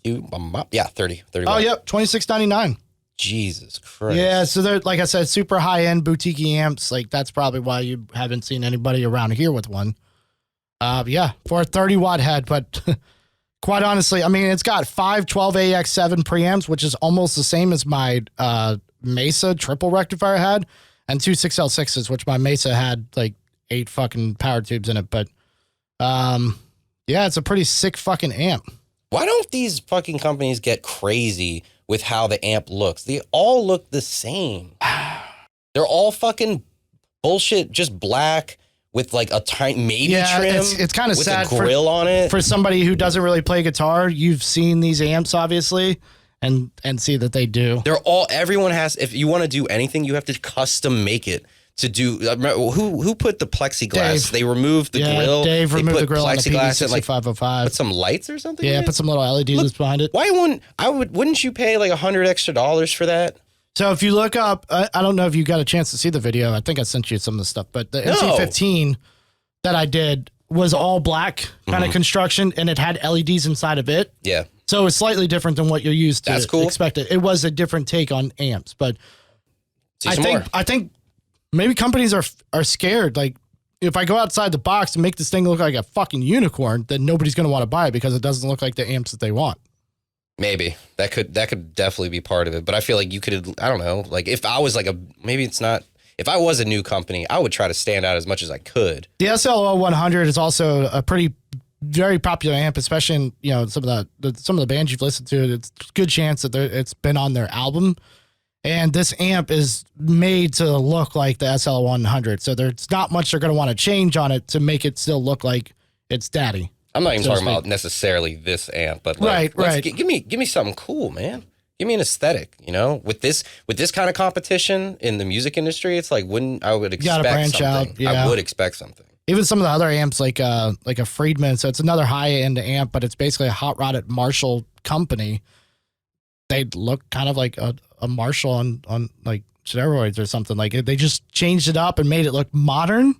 30 watt. Oh, yep, $2,699. Jesus Christ. Yeah, so they're, like I said, super high end boutique amps. Like that's probably why you haven't seen anybody around here with one. Yeah, for a 30 watt head, but quite honestly, I mean, it's got 5 12AX7 preamps, which is almost the same as my Mesa triple rectifier had, and 2 6L6s, which my Mesa had like 8 fucking power tubes in it. But yeah, it's a pretty sick fucking amp. Why don't these fucking companies get crazy with how the amp looks? They all look the same. They're all fucking bullshit, just black with like a tiny trim. It's kind of sad with a grill on it. For somebody who doesn't really play guitar. You've seen these amps, obviously. And see that they do. Everyone has, if you want to do anything, you have to custom make it to do. Who put the plexiglass? Dave. They removed the grill. Dave removed the grill on the PV6505. Put some lights or something? Yeah, put some little LEDs behind it. Why wouldn't you pay like $100 extra for that? So if you look up, I don't know if you got a chance to see the video. I think I sent you some of the stuff, but the MC15 that I did was all black kind of construction, and it had LEDs inside of it. Yeah. So it's slightly different than what you're used to. That's cool. Expected. It was a different take on amps, but See some more. I think maybe companies are scared. Like, if I go outside the box and make this thing look like a fucking unicorn, then nobody's going to want to buy it because it doesn't look like the amps that they want. Maybe that could definitely be part of it. But I feel like you could, I don't know, like if I was like maybe it's not, if I was a new company, I would try to stand out as much as I could. The SLO 100 is also a very popular amp, especially in, you know, some of the bands you've listened to. It's a good chance that it's been on their album. And this amp is made to look like the SL 100. So there's not much they're going to want to change on it to make it still look like it's daddy. I'm not even talking about necessarily this amp, but like, right. Give me something cool, man. Give me an aesthetic, you know. With this kind of competition in the music industry, it's like I would expect branch something. out, yeah. I would expect something. Even some of the other amps, like a Friedman, so it's another high end amp, but it's basically a hot rodded Marshall company. They look kind of like a Marshall on like steroids or something. Like they just changed it up and made it look modern,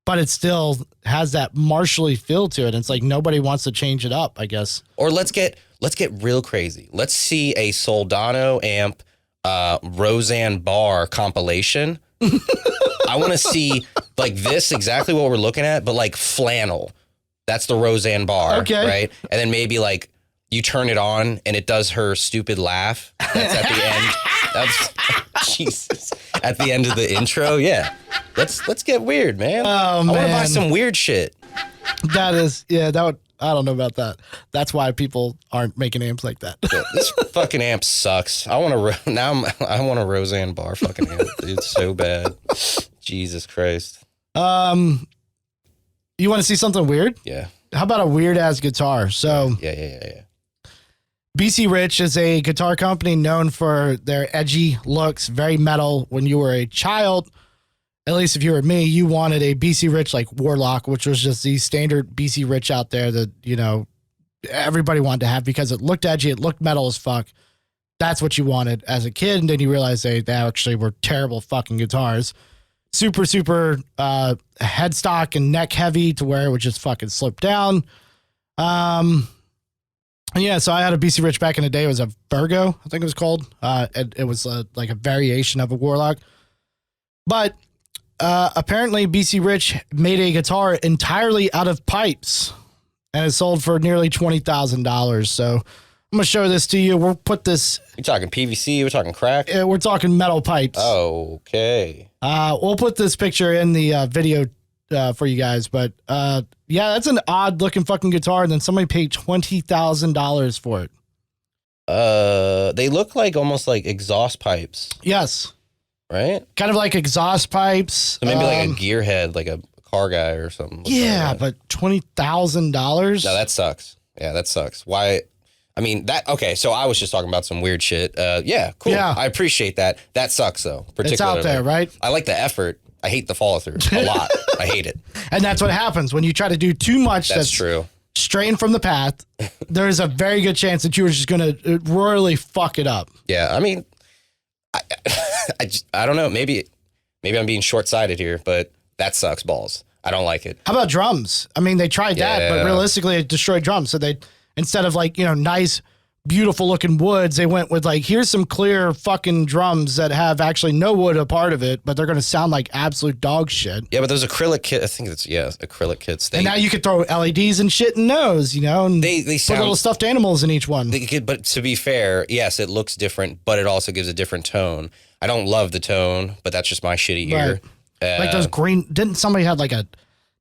but it still has that Marshall-y feel to it. And it's like nobody wants to change it up, I guess. Or let's get real crazy. Let's see a Soldano amp Roseanne Barr compilation. I want to see like this, exactly what we're looking at, but like flannel. That's the Roseanne Barr, okay, right? And then maybe like you turn it on and it does her stupid laugh. That's at the end. That's Jesus. At the end of the intro, yeah. Let's get weird, man. Oh, I want to buy some weird shit. I don't know about that. That's why people aren't making amps like that. Yeah, this fucking amp sucks. I want a Roseanne Barr fucking amp. Dude, it's so bad. Jesus Christ. You want to see something weird? Yeah. How about a weird ass guitar? So Yeah. BC Rich is a guitar company known for their edgy looks, very metal. When you were a child, at least if you were me, you wanted a BC Rich like Warlock, which was just the standard BC Rich out there that, you know, everybody wanted to have because it looked edgy, it looked metal as fuck. That's what you wanted as a kid. And then you realize they actually were terrible fucking guitars. Super headstock and neck heavy to where it would just fucking slip down. Yeah, so I had a BC Rich back in the day. It was a Virgo, I think it was called. It was like a variation of a Warlock. But apparently BC Rich made a guitar entirely out of pipes and it sold for nearly $20,000. So I'm going to show this to you. We'll put this. You talking PVC? We're talking crack? We're talking metal pipes. Oh, okay. We'll put this picture in the video for you guys. But yeah, that's an odd looking fucking guitar. And then somebody paid $20,000 for it. They look like almost like exhaust pipes. Yes. Right? Kind of like exhaust pipes. So maybe like a gearhead, like a car guy or something. Yeah, but $20,000? No, that sucks. Yeah, that sucks. Why? I mean, okay, so I was just talking about some weird shit. Yeah, cool. Yeah. I appreciate that. That sucks, though. It's out there, right? I like the effort. I hate the follow through a lot. I hate it. And that's what happens when you try to do too much. That's true. Straying from the path. There's a very good chance that you were just going to royally fuck it up. Yeah, I mean, I don't know. Maybe I'm being short-sighted here, but that sucks balls. I don't like it. How about drums? I mean, they tried that, but realistically, it destroyed drums. So they, instead of like, you know, nice, beautiful looking woods, they went with like, here's some clear fucking drums that have actually no wood a part of it, but they're going to sound like absolute dog shit. Yeah, but those acrylic kit, I think it's, acrylic kits. And now you could throw LEDs and shit in those, you know, and they sound, put little stuffed animals in each one. But to be fair, yes, it looks different, but it also gives a different tone. I don't love the tone, but that's just my shitty ear. Right. Like those green, didn't somebody have like a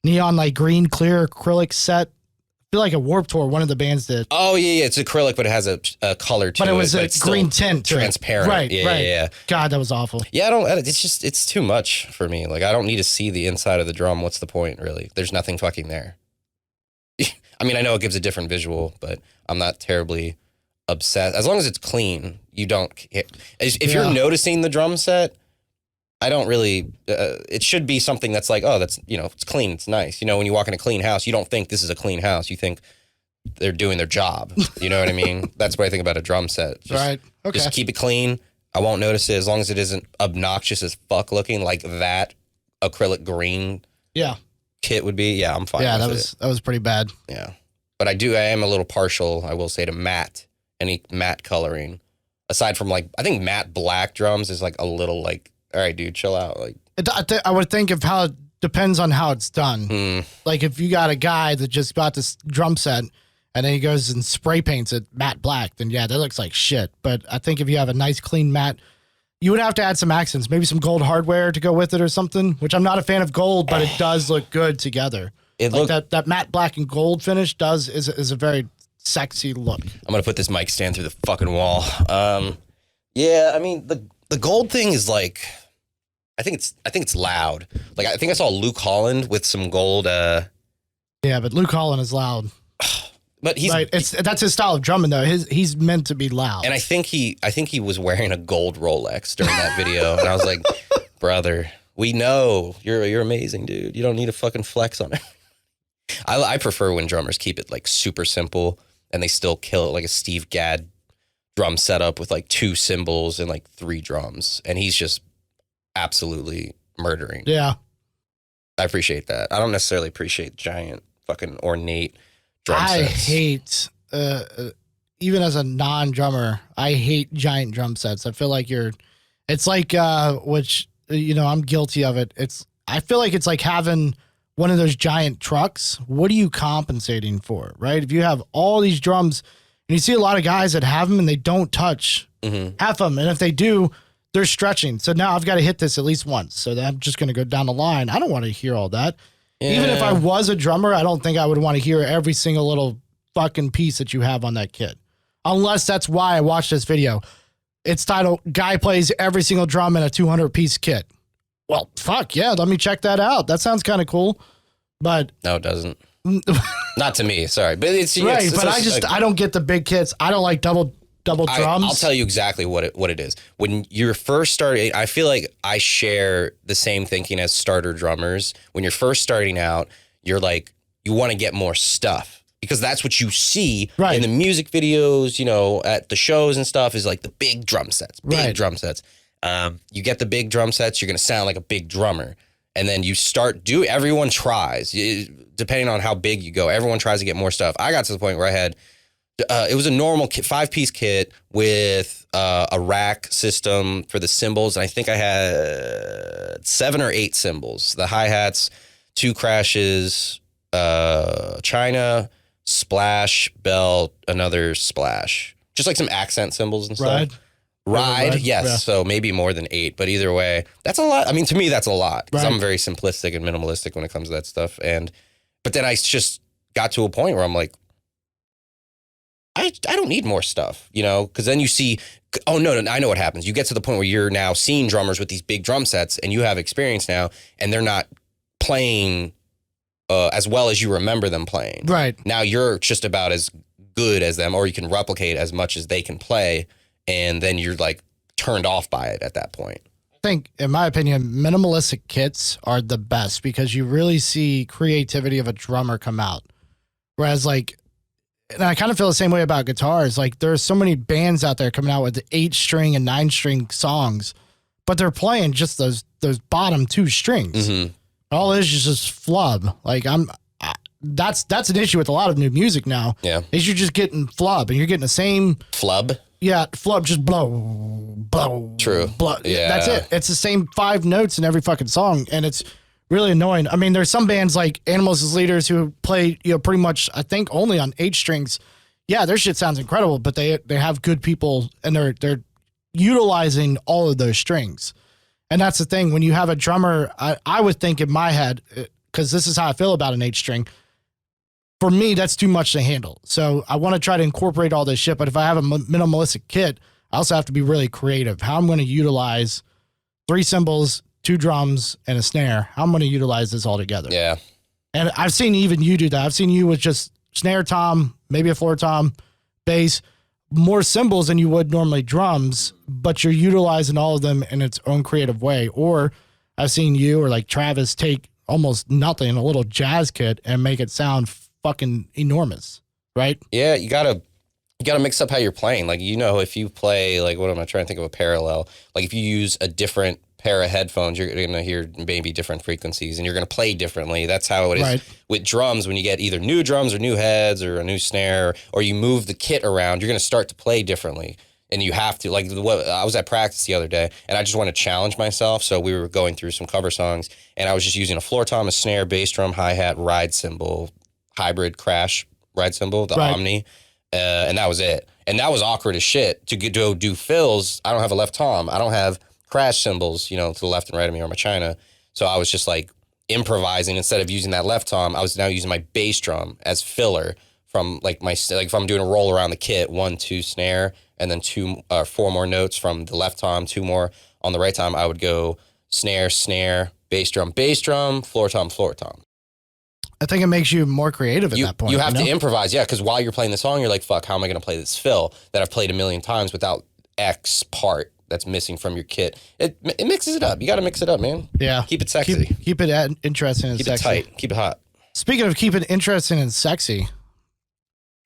neon, like green, clear acrylic set? I feel like a Warped Tour, one of the bands did. Oh, yeah, it's acrylic, but it has a color to it. But it was a green tint. Transparent. Right, right. Yeah. God, that was awful. Yeah, it's too much for me. Like, I don't need to see the inside of the drum. What's the point, really? There's nothing fucking there. I mean, I know it gives a different visual, but I'm not terribly obsessed. As long as it's clean, you don't. If you're noticing the drum set, I don't really. It should be something that's like, oh, that's, you know, it's clean, it's nice. You know, when you walk in a clean house, you don't think this is a clean house. You think they're doing their job. You know what I mean? That's what I think about a drum set. Right. Okay. Just keep it clean. I won't notice it as long as it isn't obnoxious as fuck looking like that acrylic green. Yeah. Kit would be. Yeah, I'm fine. Yeah, with that was pretty bad. Yeah. But I am a little partial, I will say, to matte, any matte coloring. Aside from like, I think matte black drums is like a little like, all right, dude, chill out. Like, I would think of how it depends on how it's done. Mm. Like if you got a guy that just got this drum set and then he goes and spray paints it matte black, then yeah, that looks like shit. But I think if you have a nice clean matte, you would have to add some accents, maybe some gold hardware to go with it or something, which I'm not a fan of gold, but it does look good together. That matte black and gold finish is a very sexy look. I'm going to put this mic stand through the fucking wall. Yeah, I mean, the gold thing is like, I think it's loud. Like, I think I saw Luke Holland with some gold. Yeah, but Luke Holland is loud. But that's his style of drumming though. He's meant to be loud. And I think he was wearing a gold Rolex during that video, and I was like, brother, we know you're amazing, dude. You don't need to fucking flex on it. I prefer when drummers keep it like super simple and they still kill it, like a Steve Gadd drum setup with like 2 cymbals and like 3 drums, and he's just absolutely murdering. Yeah, I appreciate that. I don't necessarily appreciate giant fucking ornate drum sets. I hate, even as a non-drummer, I hate giant drum sets. I feel like it's like, which, I'm guilty of it. I feel like it's like having one of those giant trucks. What are you compensating for, right? If you have all these drums, and you see a lot of guys that have them and they don't touch half of them. And if they do, they're stretching. So now I've got to hit this at least once. So I'm just going to go down the line. I don't want to hear all that. Yeah. Even if I was a drummer, I don't think I would want to hear every single little fucking piece that you have on that kit. Unless that's why I watched this video. It's titled, Guy Plays Every Single Drum in a 200-Piece Kit. Well, fuck yeah, let me check that out. That sounds kind of cool. But no, it doesn't. Not to me, sorry. But it's right, it's but I don't get the big kits. I don't like double drums. I'll tell you exactly what it is. When you're first starting, I feel like I share the same thinking as starter drummers. When you're first starting out, you're like, you want to get more stuff because that's what you see in the music videos, at the shows and stuff, is like the big drum sets, drum sets. You get the big drum sets, you're going to sound like a big drummer. And then you everyone tries, depending on how big you go, everyone tries to get more stuff. I got to the point where I had, it was a normal 5-piece kit with a rack system for the cymbals. And I think I had 7 or 8 cymbals, the hi-hats, 2 crashes, China, splash, belt, another splash. Just like some accent cymbals and stuff. Ride, yes. Yeah. So maybe more than 8, but either way, that's a lot. I mean, to me, that's a lot because I'm very simplistic and minimalistic when it comes to that stuff. But then I just got to a point where I'm like, I don't need more stuff, because then you see, oh, no, I know what happens. You get to the point where you're now seeing drummers with these big drum sets and you have experience now and they're not playing as well as you remember them playing. Right. Now you're just about as good as them, or you can replicate as much as they can play. And then you're like turned off by it at that point. I think, in my opinion, minimalistic kits are the best because you really see creativity of a drummer come out. Whereas and I kind of feel the same way about guitars. Like there's so many bands out there coming out with 8-string and 9-string songs, but they're playing just those bottom 2 strings. Mm-hmm. All it is just flub. Like that's an issue with a lot of new music now. Yeah. Is you're just getting flub and you're getting the same flub. Yeah, flub, just blow. True. Blow. Yeah. That's it. It's the same 5 notes in every fucking song, and it's really annoying. I mean, there's some bands like Animals as Leaders who play, pretty much, I think, only on 8 strings. Yeah, their shit sounds incredible, but they have good people, and they're utilizing all of those strings. And that's the thing. When you have a drummer, I would think in my head, because this is how I feel about an 8-string, for me, that's too much to handle. So I want to try to incorporate all this shit. But if I have a minimalistic kit, I also have to be really creative. How I'm going to utilize 3 cymbals, 2 drums, and a snare. How I'm going to utilize this all together. Yeah. And I've seen even you do that. I've seen you with just snare tom, maybe a floor tom, bass, more cymbals than you would normally drums, but you're utilizing all of them in its own creative way. Or I've seen you or like Travis take almost nothing, a little jazz kit, and make it sound fucking enormous, right? Yeah, you gotta mix up how you're playing. Like, if you play, like, what am I trying to think of a parallel? Like if you use a different pair of headphones, you're going to hear maybe different frequencies, and you're going to play differently. That's how it is Right. with drums. When you get either new drums or new heads or a new snare, or you move the kit around, you're going to start to play differently. And you have to, like, I was at practice the other day, and I just want to challenge myself. So we were going through some cover songs, and I was just using a floor tom, a snare, bass drum, hi-hat, ride cymbal, hybrid crash ride cymbal, the Omni, and that was it. And that was awkward as shit. To go do fills, I don't have a left tom. I don't have crash cymbals, to the left and right of me, or my China. So I was just like improvising. Instead of using that left tom, I was now using my bass drum as filler from like if I'm doing a roll around the kit, 1, 2 snare, and then 4 more notes from the left tom, 2 more on the right tom. I would go snare, snare, bass drum, floor tom, floor tom. I think it makes you more creative at that point. You have to improvise, yeah, because while you're playing the song, you're like, fuck, how am I going to play this fill that I've played a million times without X part that's missing from your kit? It mixes it up. You got to mix it up, man. Yeah. Keep it sexy. Keep it interesting and keep sexy. Keep it tight. Keep it hot. Speaking of keep it interesting and sexy,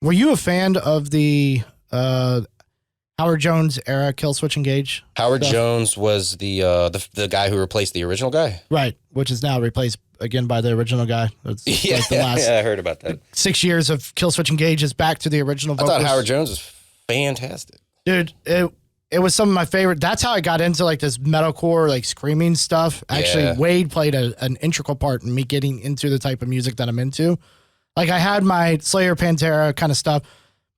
were you a fan of the Howard Jones era Kill Switch Engage? Howard Jones was the guy who replaced the original guy? Right, which is now replaced again by the original guy. It's like the last I heard about that. 6 years of Kill Switch Engage is back to the original vocals. I thought Howard Jones was fantastic. Dude, it was some of my favorite. That's how I got into like this metalcore, like screaming stuff. Actually, Wade played an integral part in me getting into the type of music that I'm into. Like I had my Slayer, Pantera kind of stuff.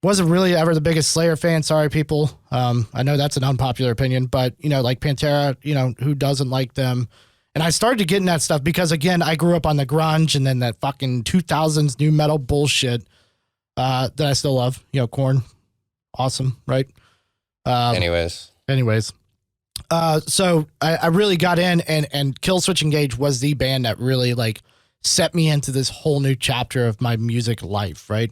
Wasn't really ever the biggest Slayer fan. Sorry, people. I know that's an unpopular opinion, but like Pantera, who doesn't like them? And I started to get in that stuff because, again, I grew up on the grunge and then that fucking 2000s new metal bullshit that I still love. Korn, awesome, right? Anyways. So I really got in, and Kill Switch Engage was the band that really like set me into this whole new chapter of my music life, right?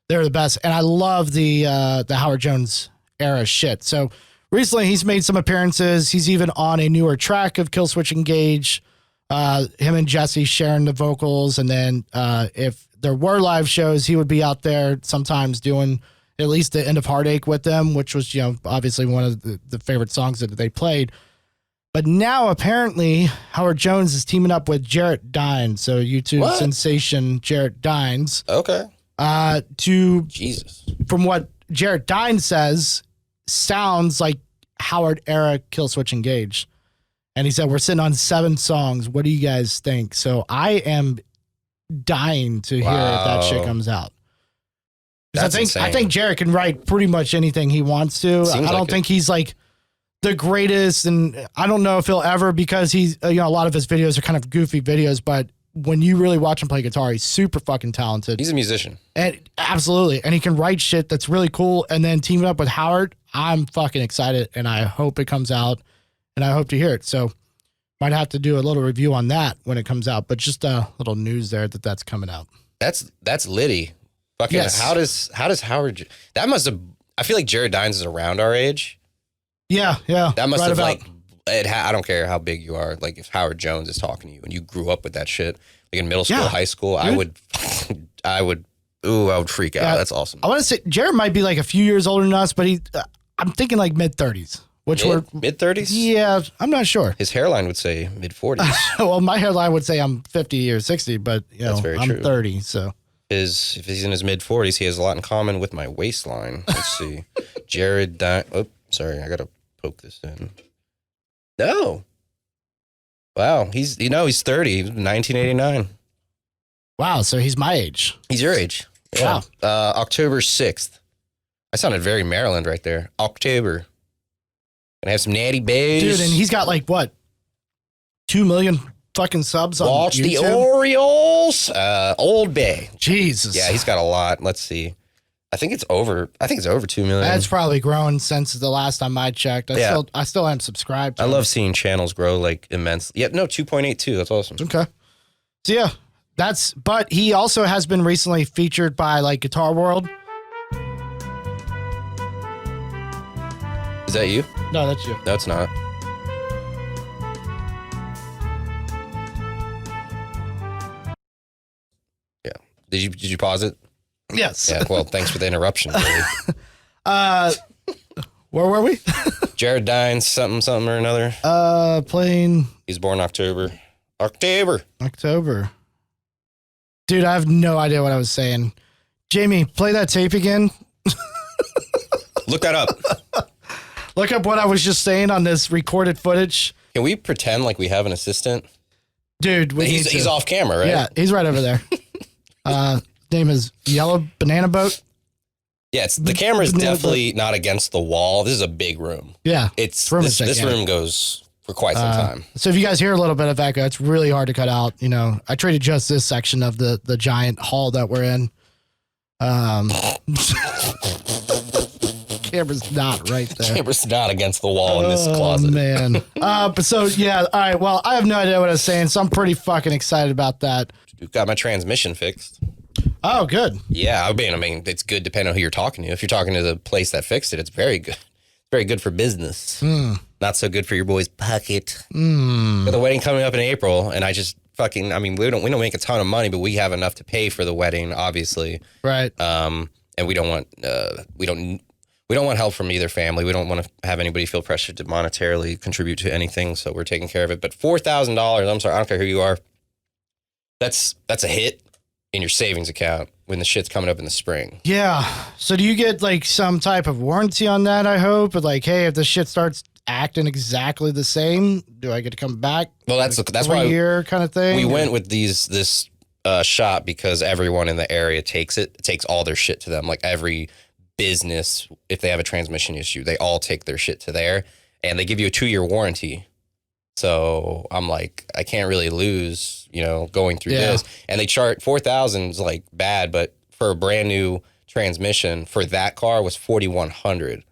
They're the best. And I love the Howard Jones era shit. So recently he's made some appearances. He's even on a newer track of Kill Switch Engage. Him and Jesse sharing the vocals. And then if there were live shows, he would be out there sometimes doing at least the End of Heartache with them, which was, obviously one of the favorite songs that they played. But now apparently Howard Jones is teaming up with Jarrett Dines. So YouTube sensation Jarrett Dines. Okay. Jesus. From what Jarrett Dines says, sounds like Howard era Kill Switch Engage. And he said, we're sitting on 7 songs. What do you guys think? So I am dying to hear if that shit comes out. That's I think Jarrett can write pretty much anything he wants to. I don't think he's like the greatest, and I don't know if he'll ever, because he's a lot of his videos are kind of goofy videos, but when you really watch him play guitar, he's super fucking talented. He's a musician. And absolutely. And he can write shit that's really cool. And then teaming up with Howard, I'm fucking excited, and I hope it comes out, and I hope to hear it. So might have to do a little review on that when it comes out, but just a little news there that's coming out. That's litty. Fucking yes. How does Howard, that must have, I feel like Jared Dines is around our age. Yeah. That must have I don't care how big you are. Like if Howard Jones is talking to you and you grew up with that shit, like in middle school, high school, dude. I would freak out. That's awesome. I want to say Jared might be like a few years older than us, but I'm thinking like mid-30s. Mid-30s? Yeah, I'm not sure. His hairline would say mid-40s. Well, my hairline would say I'm 50 or 60, but That's very I'm true. 30, so. If he's in his mid-40s, he has a lot in common with my waistline. Let's see. Jared Oh, sorry, I got to poke this in. No. Wow, he's 30, 1989. Wow, so he's my age. He's your age. Yeah. Wow. October 6th. I sounded very Maryland right there. October. Gonna have some natty bays. Dude, and he's got like, what, 2 million fucking subs on Watch YouTube? the Orioles. Old Bay. Jesus. Yeah, he's got a lot. Let's see. I think it's over 2 million. That's probably grown since the last time I checked. I still am subscribed to I him. love seeing channels grow like immensely. Yep, no, 2.82. That's awesome. Okay. So yeah, but he also has been recently featured by like Guitar World. Is that you? No, that's you. No, it's not. Yeah. Did you pause it? Yes. Yeah. Well, thanks for the interruption. Where were we? Jared Dines, something or another. Playing. He's born October. October. Dude, I have no idea what I was saying. Jamie, play that tape again. Look that up. Look up what I was just saying on this recorded footage. Can we pretend like we have an assistant? Dude, he's off camera, right? Yeah, he's right over there. Name is Yellow Banana Boat. Yeah, the camera's definitely not against the wall. This is a big room. Yeah. This room goes for quite some time. So if you guys hear a little bit of echo, it's really hard to cut out. You know, I traded just this section of the giant hall that we're in. Camera's not right there. Camera's not against the wall in this closet. Oh, man. But so, yeah, all right, well, I have no idea what I was saying, so I'm pretty fucking excited about that. Got my transmission fixed. Oh, good. Yeah, I mean, it's good depending on who you're talking to. If you're talking to the place that fixed it, it's very good. Very good for business. Not so good for your boy's pocket. Got the wedding coming up in April, and I just fucking, I mean, we don't make a ton of money, but we have enough to pay for the wedding, obviously. Right. And we don't want help from either family. We don't want to have anybody feel pressured to monetarily contribute to anything, so we're taking care of it. But $4,000, I'm sorry, I don't care who you are. That's a hit in your savings account when the shit's coming up in the spring. Yeah. So do you get like some type of warranty on that, I hope? But like, hey, if the shit starts acting exactly the same, do I get to come back? Well, that's why year kind of thing. We went with this shop because everyone in the area takes all their shit to them. Like every business, if they have a transmission issue, they all take their shit to there, and they give you a 2-year warranty. So I'm like, I can't really lose, going through this. And they chart $4,000 is like bad, but for a brand new transmission for that car was $4,100,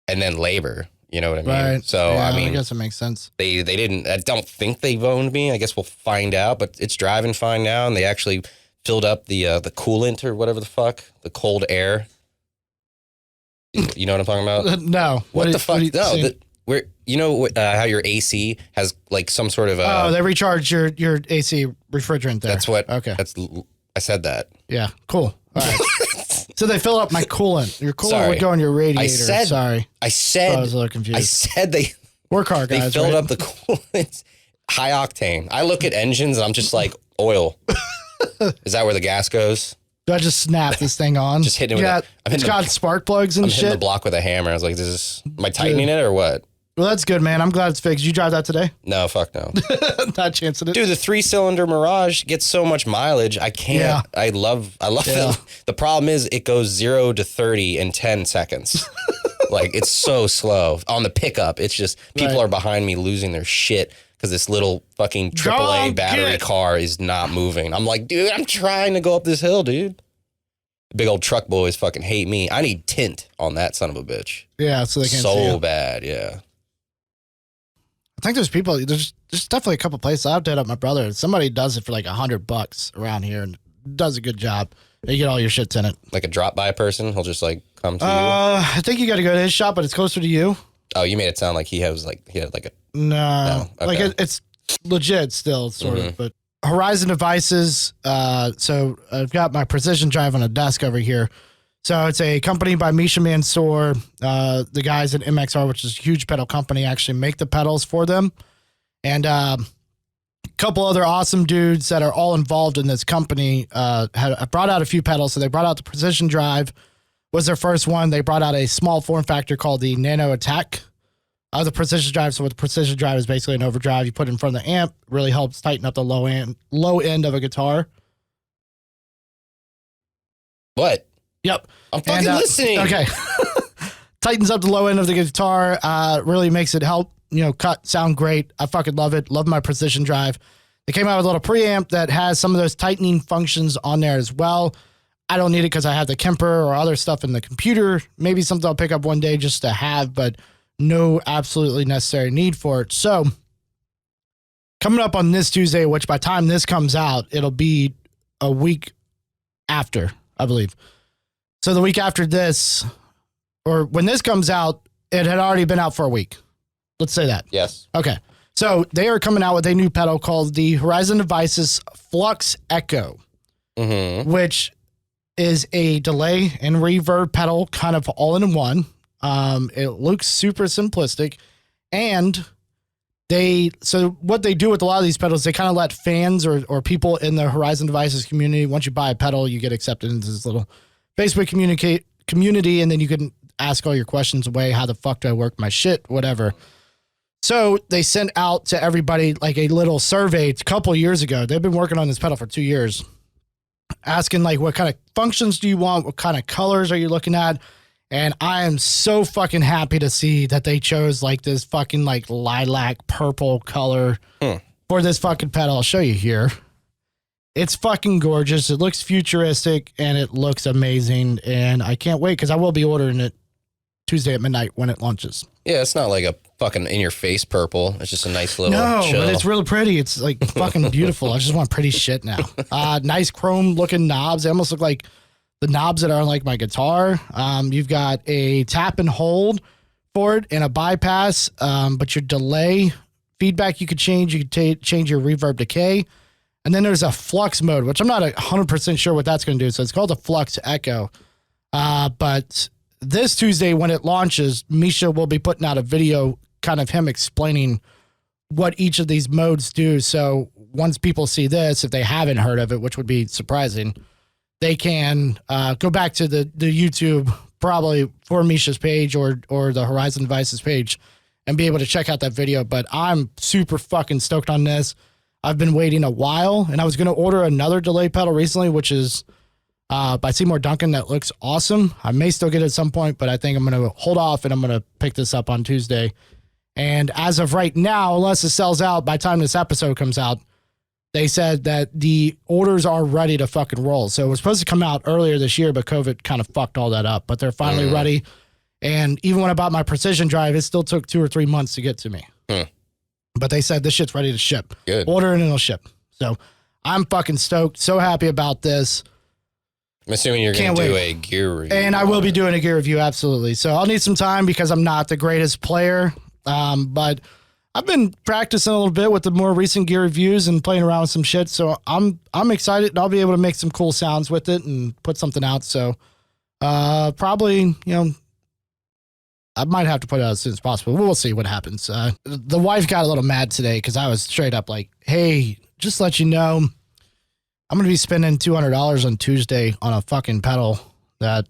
and then labor. You know what I mean? Right. So yeah, I mean, I guess it makes sense. They didn't. I don't think they've owned me. I guess we'll find out. But it's driving fine now, and they actually filled up the coolant or whatever the fuck, the cold air. You know what I'm talking about? No. What the fuck? No. How your AC has like some sort of they recharge your AC refrigerant there. That's what. Okay. I said that. Yeah. Cool. All right. So they fill up my coolant. Your coolant would go in your radiator. I said. I was a little confused. I said they work hard, guys. They filled up the coolant, high octane. I look at engines and I'm just like, oil. Is that where the gas goes? Do I just snap this thing on? Just hitting it with it's got spark plugs and I'm shit. hitting the block with a hammer. I was like, am I tightening it or what? Well, that's good, man. I'm glad it's fixed. You drive that today? No, fuck no. Not chancing it. Dude, the 3-cylinder Mirage gets so much mileage. I can't. Yeah. I love it. The problem is it goes 0 to 30 in 10 seconds. Like, it's so slow. On the pickup, it's just people are behind me losing their shit because this little fucking AAA battery car is not moving. I'm like, dude, I'm trying to go up this hill, dude. Big old truck boys fucking hate me. I need tint on that son of a bitch. Yeah, so they can't see you. So bad, yeah. I think there's people, there's definitely a couple places. I've dated up my brother. Somebody does it for like $100 around here and does a good job. You get all your shit in it. Like a drop-by person? He'll just like come to you? I think you got to go to his shop, but it's closer to you. Oh, you made it sound like he had like a... No. Okay. Like it's legit still, sort of, but Horizon Devices. So I've got my Precision Drive on a desk over here. So it's a company by Misha Mansour. The guys at MXR, which is a huge pedal company, actually make the pedals for them. And a couple other awesome dudes that are all involved in this company have brought out a few pedals. So they brought out the Precision Drive, was their first one. They brought out a small form factor called the Nano Attack. The Precision Drive. So what the Precision Drive is basically an overdrive you put in front of the amp. Really helps tighten up the low end of a guitar. What? Yep. I'm fucking listening. Okay. Tightens up the low end of the guitar. Really makes it help, cut, sound great. I fucking love it. Love my Precision Drive. They came out with a little preamp that has some of those tightening functions on there as well. I don't need it because I have the Kemper or other stuff in the computer. Maybe something I'll pick up one day just to have, but no absolutely necessary need for it. So coming up on this Tuesday, which by the time this comes out, it'll be a week after, I believe. So the week after this, or when this comes out, it had already been out for a week. Let's say that. Yes. Okay. So they are coming out with a new pedal called the Horizon Devices Flux Echo, which is a delay and reverb pedal kind of all in one. It looks super simplistic, and so what they do with a lot of these pedals, they kind of let fans or people in the Horizon Devices community, once you buy a pedal, you get accepted into this little Facebook community, and then you can ask all your questions away. How the fuck do I work my shit? Whatever. So they sent out to everybody like a little survey a couple years ago. They've been working on this pedal for 2 years, asking like, what kind of functions do you want? What kind of colors are you looking at? And I am so fucking happy to see that they chose like this fucking like lilac purple color for this fucking pedal. I'll show you here. It's fucking gorgeous. It looks futuristic and it looks amazing. And I can't wait because I will be ordering it Tuesday at midnight when it launches. Yeah, it's not like a fucking in your face purple. It's just a nice little chill. But it's really pretty. It's like fucking beautiful. I just want pretty shit now. Nice chrome looking knobs. They almost look like the knobs that are on like my guitar. You've got a tap and hold for it and a bypass, but your delay feedback you could change. You could change your reverb decay. And then there's a flux mode, which I'm not 100% sure what that's going to do. So it's called a flux echo. But this Tuesday when it launches, Misha will be putting out a video kind of him explaining what each of these modes do. So once people see this, if they haven't heard of it, which would be surprising, they can go back to the YouTube probably for Misha's page or the Horizon Devices page and be able to check out that video. But I'm super fucking stoked on this. I've been waiting a while, and I was going to order another delay pedal recently, which is by Seymour Duncan. That looks awesome. I may still get it at some point, but I think I'm going to hold off and I'm going to pick this up on Tuesday. And as of right now, unless it sells out by the time this episode comes out, they said that the orders are ready to fucking roll. So it was supposed to come out earlier this year, but COVID kind of fucked all that up. But they're finally ready. And even when I bought my precision drive, it still took 2 or 3 months to get to me. But they said this shit's ready to ship. Good. Order and it'll ship. So I'm fucking stoked. So happy about this. I'm assuming you're going to do a gear review. And I will be doing a gear review, absolutely. So I'll need some time because I'm not the greatest player. But I've been practicing a little bit with the more recent gear reviews and playing around with some shit. So I'm excited. And I'll be able to make some cool sounds with it and put something out. So probably, I might have to put it out as soon as possible. We'll see what happens. The wife got a little mad today because I was straight up like, hey, just let you know, I'm going to be spending $200 on Tuesday on a fucking pedal that,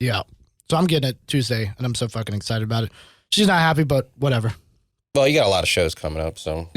So I'm getting it Tuesday and I'm so fucking excited about it. She's not happy, but whatever. Well, you got a lot of shows coming up, so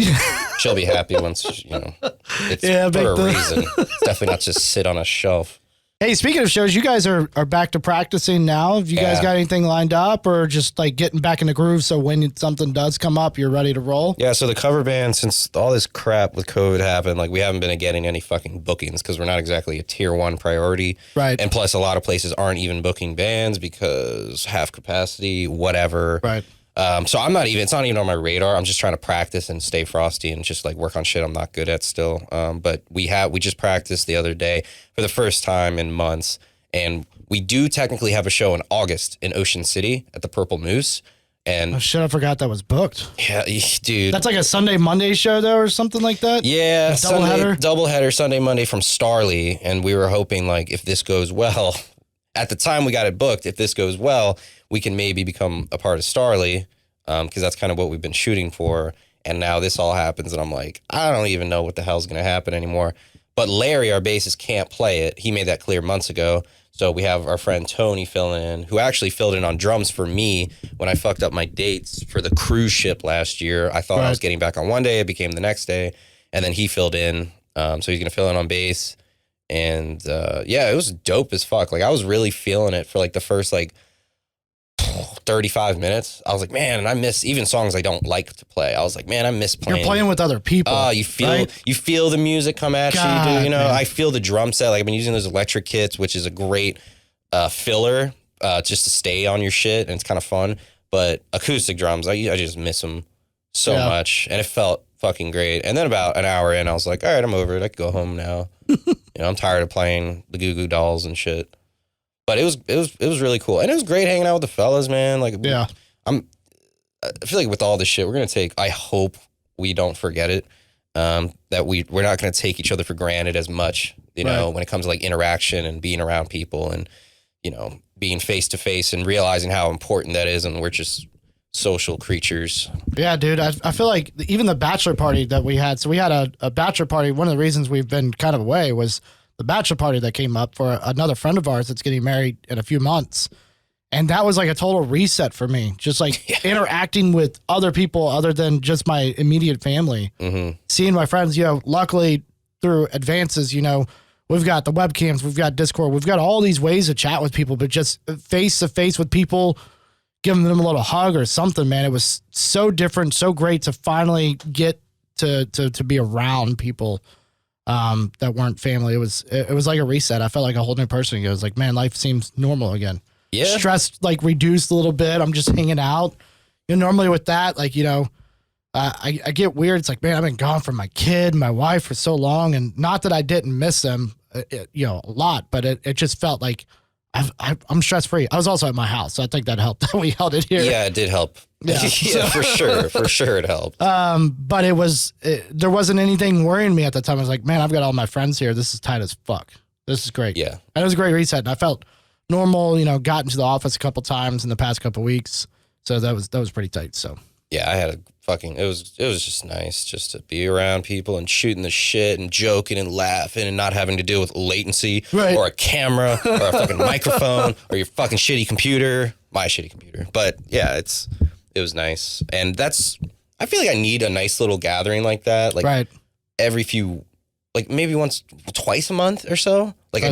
she'll be happy once, it's for a reason. It's definitely not just sit on a shelf. Hey, speaking of shows, you guys are back to practicing now. Have you guys got anything lined up or just like getting back in the groove so when something does come up, you're ready to roll? Yeah, so the cover band, since all this crap with COVID happened, like we haven't been getting any fucking bookings because we're not exactly a tier 1 priority. Right. And plus a lot of places aren't even booking bands because half capacity, whatever. Right. So it's not even on my radar. I'm just trying to practice and stay frosty and just like work on shit I'm not good at still. But we just practiced the other day for the first time in months. And we do technically have a show in August in Ocean City at the Purple Moose. And oh shit, I forgot that was booked. Yeah, dude. That's like a Sunday, Monday show though or something like that? Yeah. Doubleheader Sunday, Monday from Starly. And we were hoping like if this goes well, at the time we got it booked, if this goes well, we can maybe become a part of Starly, because that's kind of what we've been shooting for. And now this all happens, and I'm like, I don't even know what the hell's going to happen anymore. But Larry, our bassist, can't play it. He made that clear months ago. So we have our friend Tony filling in, who actually filled in on drums for me when I fucked up my dates for the cruise ship last year. I thought I was getting back on one day. It became the next day. And then he filled in. So he's going to fill in on bass. And it was dope as fuck. Like I was really feeling it for like the first like 35 minutes. I was like, man, and I miss even songs I don't like to play. I was like, man, I miss playing. You're playing with other people. Oh, you feel the music come at you, dude. I feel the drum set. Like I've been using those electric kits, which is a great filler just to stay on your shit, and it's kind of fun. But acoustic drums, I just miss them so much, and it felt fucking great. And then about an hour in, I was like, all right, I'm over it. I can go home now. I'm tired of playing the Goo Goo Dolls and shit. But it was really cool, and it was great hanging out with the fellas, man. Like, I feel like with all this shit, we're gonna take. I hope we don't forget it. That we're not gonna take each other for granted as much, when it comes to like interaction and being around people, and being face to face and realizing how important that is, and we're just social creatures. Yeah, dude. I feel like even the bachelor party that we had. So we had a bachelor party. One of the reasons we've been kind of away was the bachelor party that came up for another friend of ours that's getting married in a few months. And that was like a total reset for me. Just like interacting with other people other than just my immediate family. Mm-hmm. Seeing my friends, luckily through advances, we've got the webcams, we've got Discord, we've got all these ways to chat with people, but just face to face with people, giving them a little hug or something, man. It was so different, so great to finally get to be around people that weren't family. It was like a reset. I felt like a whole new person. It was like, man, life seems normal again. Yeah. Stress like reduced a little bit. I'm just hanging out. Normally with that, like, I get weird. It's like, man, I've been gone from my kid, my wife for so long. And not that I didn't miss them, a lot, but it just felt like I'm stress free. I was also at my house. So I think that helped that we held it here. Yeah, it did help. Yeah, yeah, for sure. For sure it helped. But there wasn't anything worrying me at the time. I was like, man, I've got all my friends here. This is tight as fuck. This is great. Yeah. And it was a great reset. And I felt normal, got into the office a couple times in the past couple weeks. So that was pretty tight. So yeah, I had a fucking, it was just nice just to be around people and shooting the shit and joking and laughing and not having to deal with latency or a camera or a fucking microphone or your fucking shitty computer, my shitty computer. But yeah, it was nice. And I feel like I need a nice little gathering like that. Like every few, like maybe twice a month or so. Like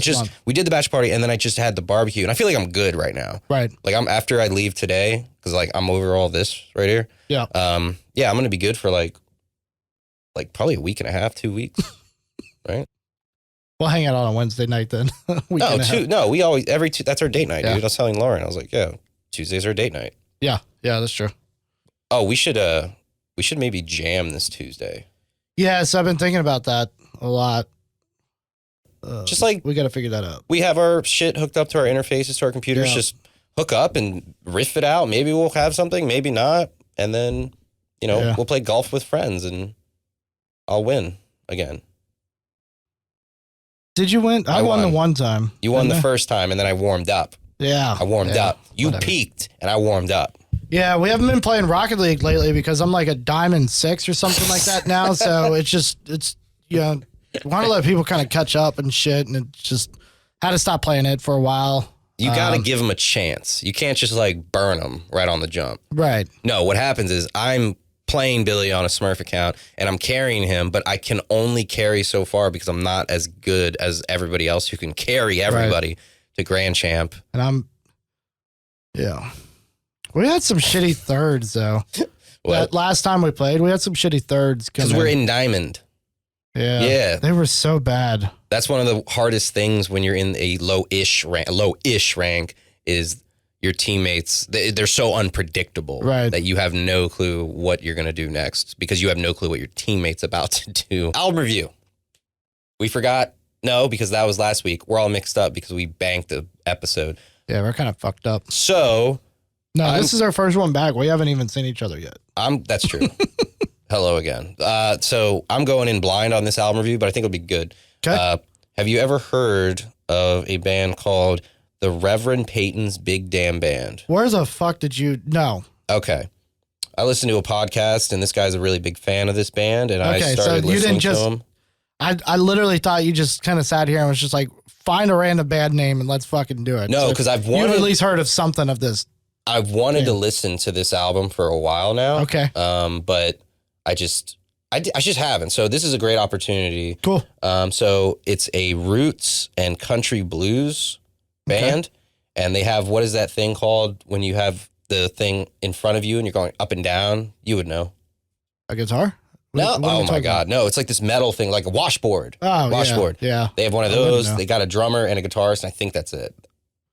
we did the bachelor party and then I just had the barbecue and I feel like I'm good right now. Right. Like after I leave today, cause like I'm over all this right here. Yeah. Yeah, I'm going to be good for like probably a week and a half, 2 weeks. Right. We'll hang out on a Wednesday night then. We always, that's our date night, dude. I was telling Lauren, I was like, yeah, Tuesday's our date night. Yeah. Yeah, that's true. Oh, we should maybe jam this Tuesday. Yes, I've been thinking about that a lot. Just like we got to figure that out. We have our shit hooked up to our interfaces to our computers. Yeah. Just hook up and riff it out. Maybe we'll have something, maybe not. And then, we'll play golf with friends and I'll win again. Did you win? I won the one time. You won the first time and then I warmed up. Yeah. I warmed up. You peaked and I warmed up. Yeah, we haven't been playing Rocket League lately because I'm like a Diamond 6 or something like that now. So want to let people kind of catch up and shit, and it just had to stop playing it for a while. You got to give them a chance. You can't just like burn them right on the jump. Right. No, what happens is I'm playing Billy on a Smurf account and I'm carrying him, but I can only carry so far because I'm not as good as everybody else who can carry everybody to Grand Champ. And we had some shitty thirds though. That last time we played, we had some shitty thirds. Because we're in Diamond. Yeah. They were so bad. That's one of the hardest things when you're in a low-ish rank is your teammates. They're so unpredictable that you have no clue what you're going to do next because you have no clue what your teammate's about to do. Album review. We forgot. No, because that was last week. We're all mixed up because we banked the episode. Yeah, we're kind of fucked up. So. No, this is our first one back. We haven't even seen each other yet. That's true. Hello again. So I'm going in blind on this album review, but I think it'll be good. Okay. Have you ever heard of a band called the Reverend Peyton's Big Damn Band? Where the fuck did you know? Okay. I listened to a podcast, and this guy's a really big fan of this band, and I started listening to him. I literally thought you just kind of sat here and was just like, find a random band name and let's fucking do it. No, because you've at least heard of something of this. I've wanted to listen to this album for a while now. Okay. But I just haven't. So this is a great opportunity. Cool. So it's a roots and country blues band, and they have, what is that thing called when you have the thing in front of you and you're going up and down? You would know. A guitar? No. Oh my God. No, it's like this metal thing, like a washboard. Oh, washboard. Yeah. They have one of those. They got a drummer and a guitarist, and I think that's it.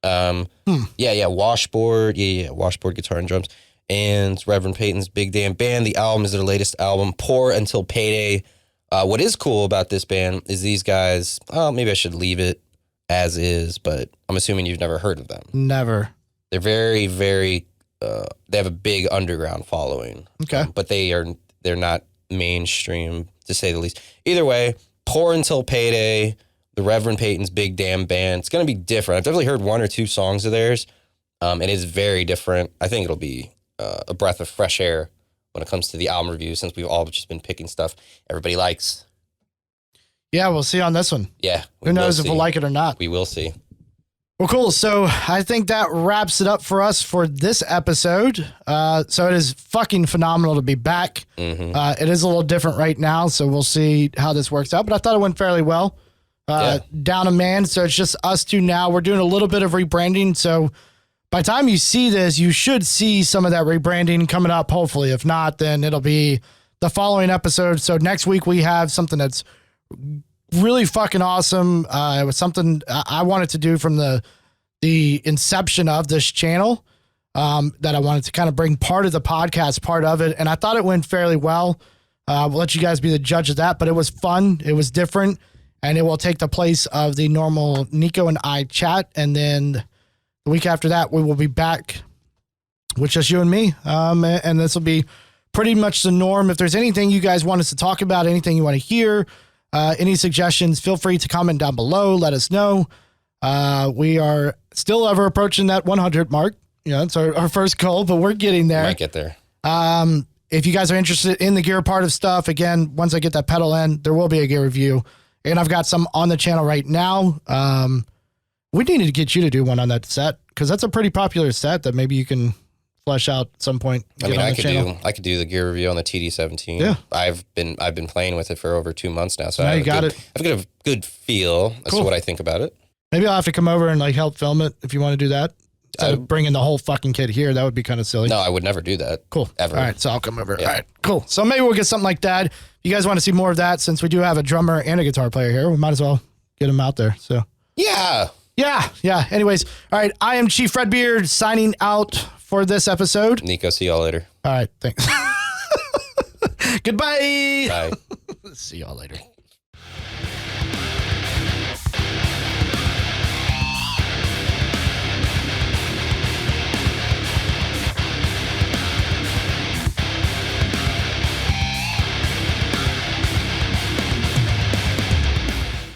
Yeah, washboard. Yeah, washboard, guitar and drums. And Reverend Peyton's Big Damn Band. The album is their latest album, Pour Until Payday. What is cool about this band is these guys, maybe I should leave it as is, but I'm assuming you've never heard of them. Never. They're very, very, they have a big underground following. Okay. But they're not mainstream, to say the least. Either way, Pour Until Payday the Reverend Peyton's Big Damn Band. It's going to be different. I've definitely heard 1 or 2 songs of theirs. It is very different. I think it'll be a breath of fresh air when it comes to the album review, since we've all just been picking stuff everybody likes. Yeah, we'll see on this one. Yeah. Who knows if we'll like it or not. We will see. Well, cool. So I think that wraps it up for us for this episode. So it is fucking phenomenal to be back. It is a little different right now, so we'll see how this works out. But I thought it went fairly well. Down a man, so it's just us two now. We're doing a little bit of rebranding, so by the time you see this, you should see some of that rebranding coming up, hopefully. If not, then it'll be the following episode. So next week we have something that's really fucking awesome. It was something I wanted to do from the inception of this channel, that I wanted to kind of bring part of the podcast, part of it. And I thought it went fairly well. We'll let you guys be the judge of that, but it was fun. It was different, and it will take the place of the normal Nico and I chat. And then the week after that, we will be back with just you and me. And this will be pretty much the norm. If there's anything you guys want us to talk about, anything you want to hear, any suggestions, feel free to comment down below. Let us know. We are still ever approaching that 100 mark. It's our first goal, but we're getting there. Might get there. If you guys are interested in the gear part of stuff, again, once I get that pedal in, there will be a gear review. And I've got some on the channel right now. We needed to get you to do one on that set, because that's a pretty popular set that maybe you can flesh out at some point. I could do the gear review on the TD17. Yeah. I've been playing with it for over 2 months now, so now I've got a good feel as to what I think about it. Maybe I'll have to come over and help film it if you want to do that. Instead of bringing the whole fucking kit here, that would be kind of silly. No, I would never do that. Cool. Ever. All right, so I'll come over. Yeah. All right, cool. So maybe we'll get something like that. If you guys want to see more of that, since we do have a drummer and a guitar player here, we might as well get them out there. So Yeah. Anyways, all right, I am Chief Redbeard signing out for this episode. Nico, see y'all later. All right, thanks. Goodbye. Bye. See y'all later.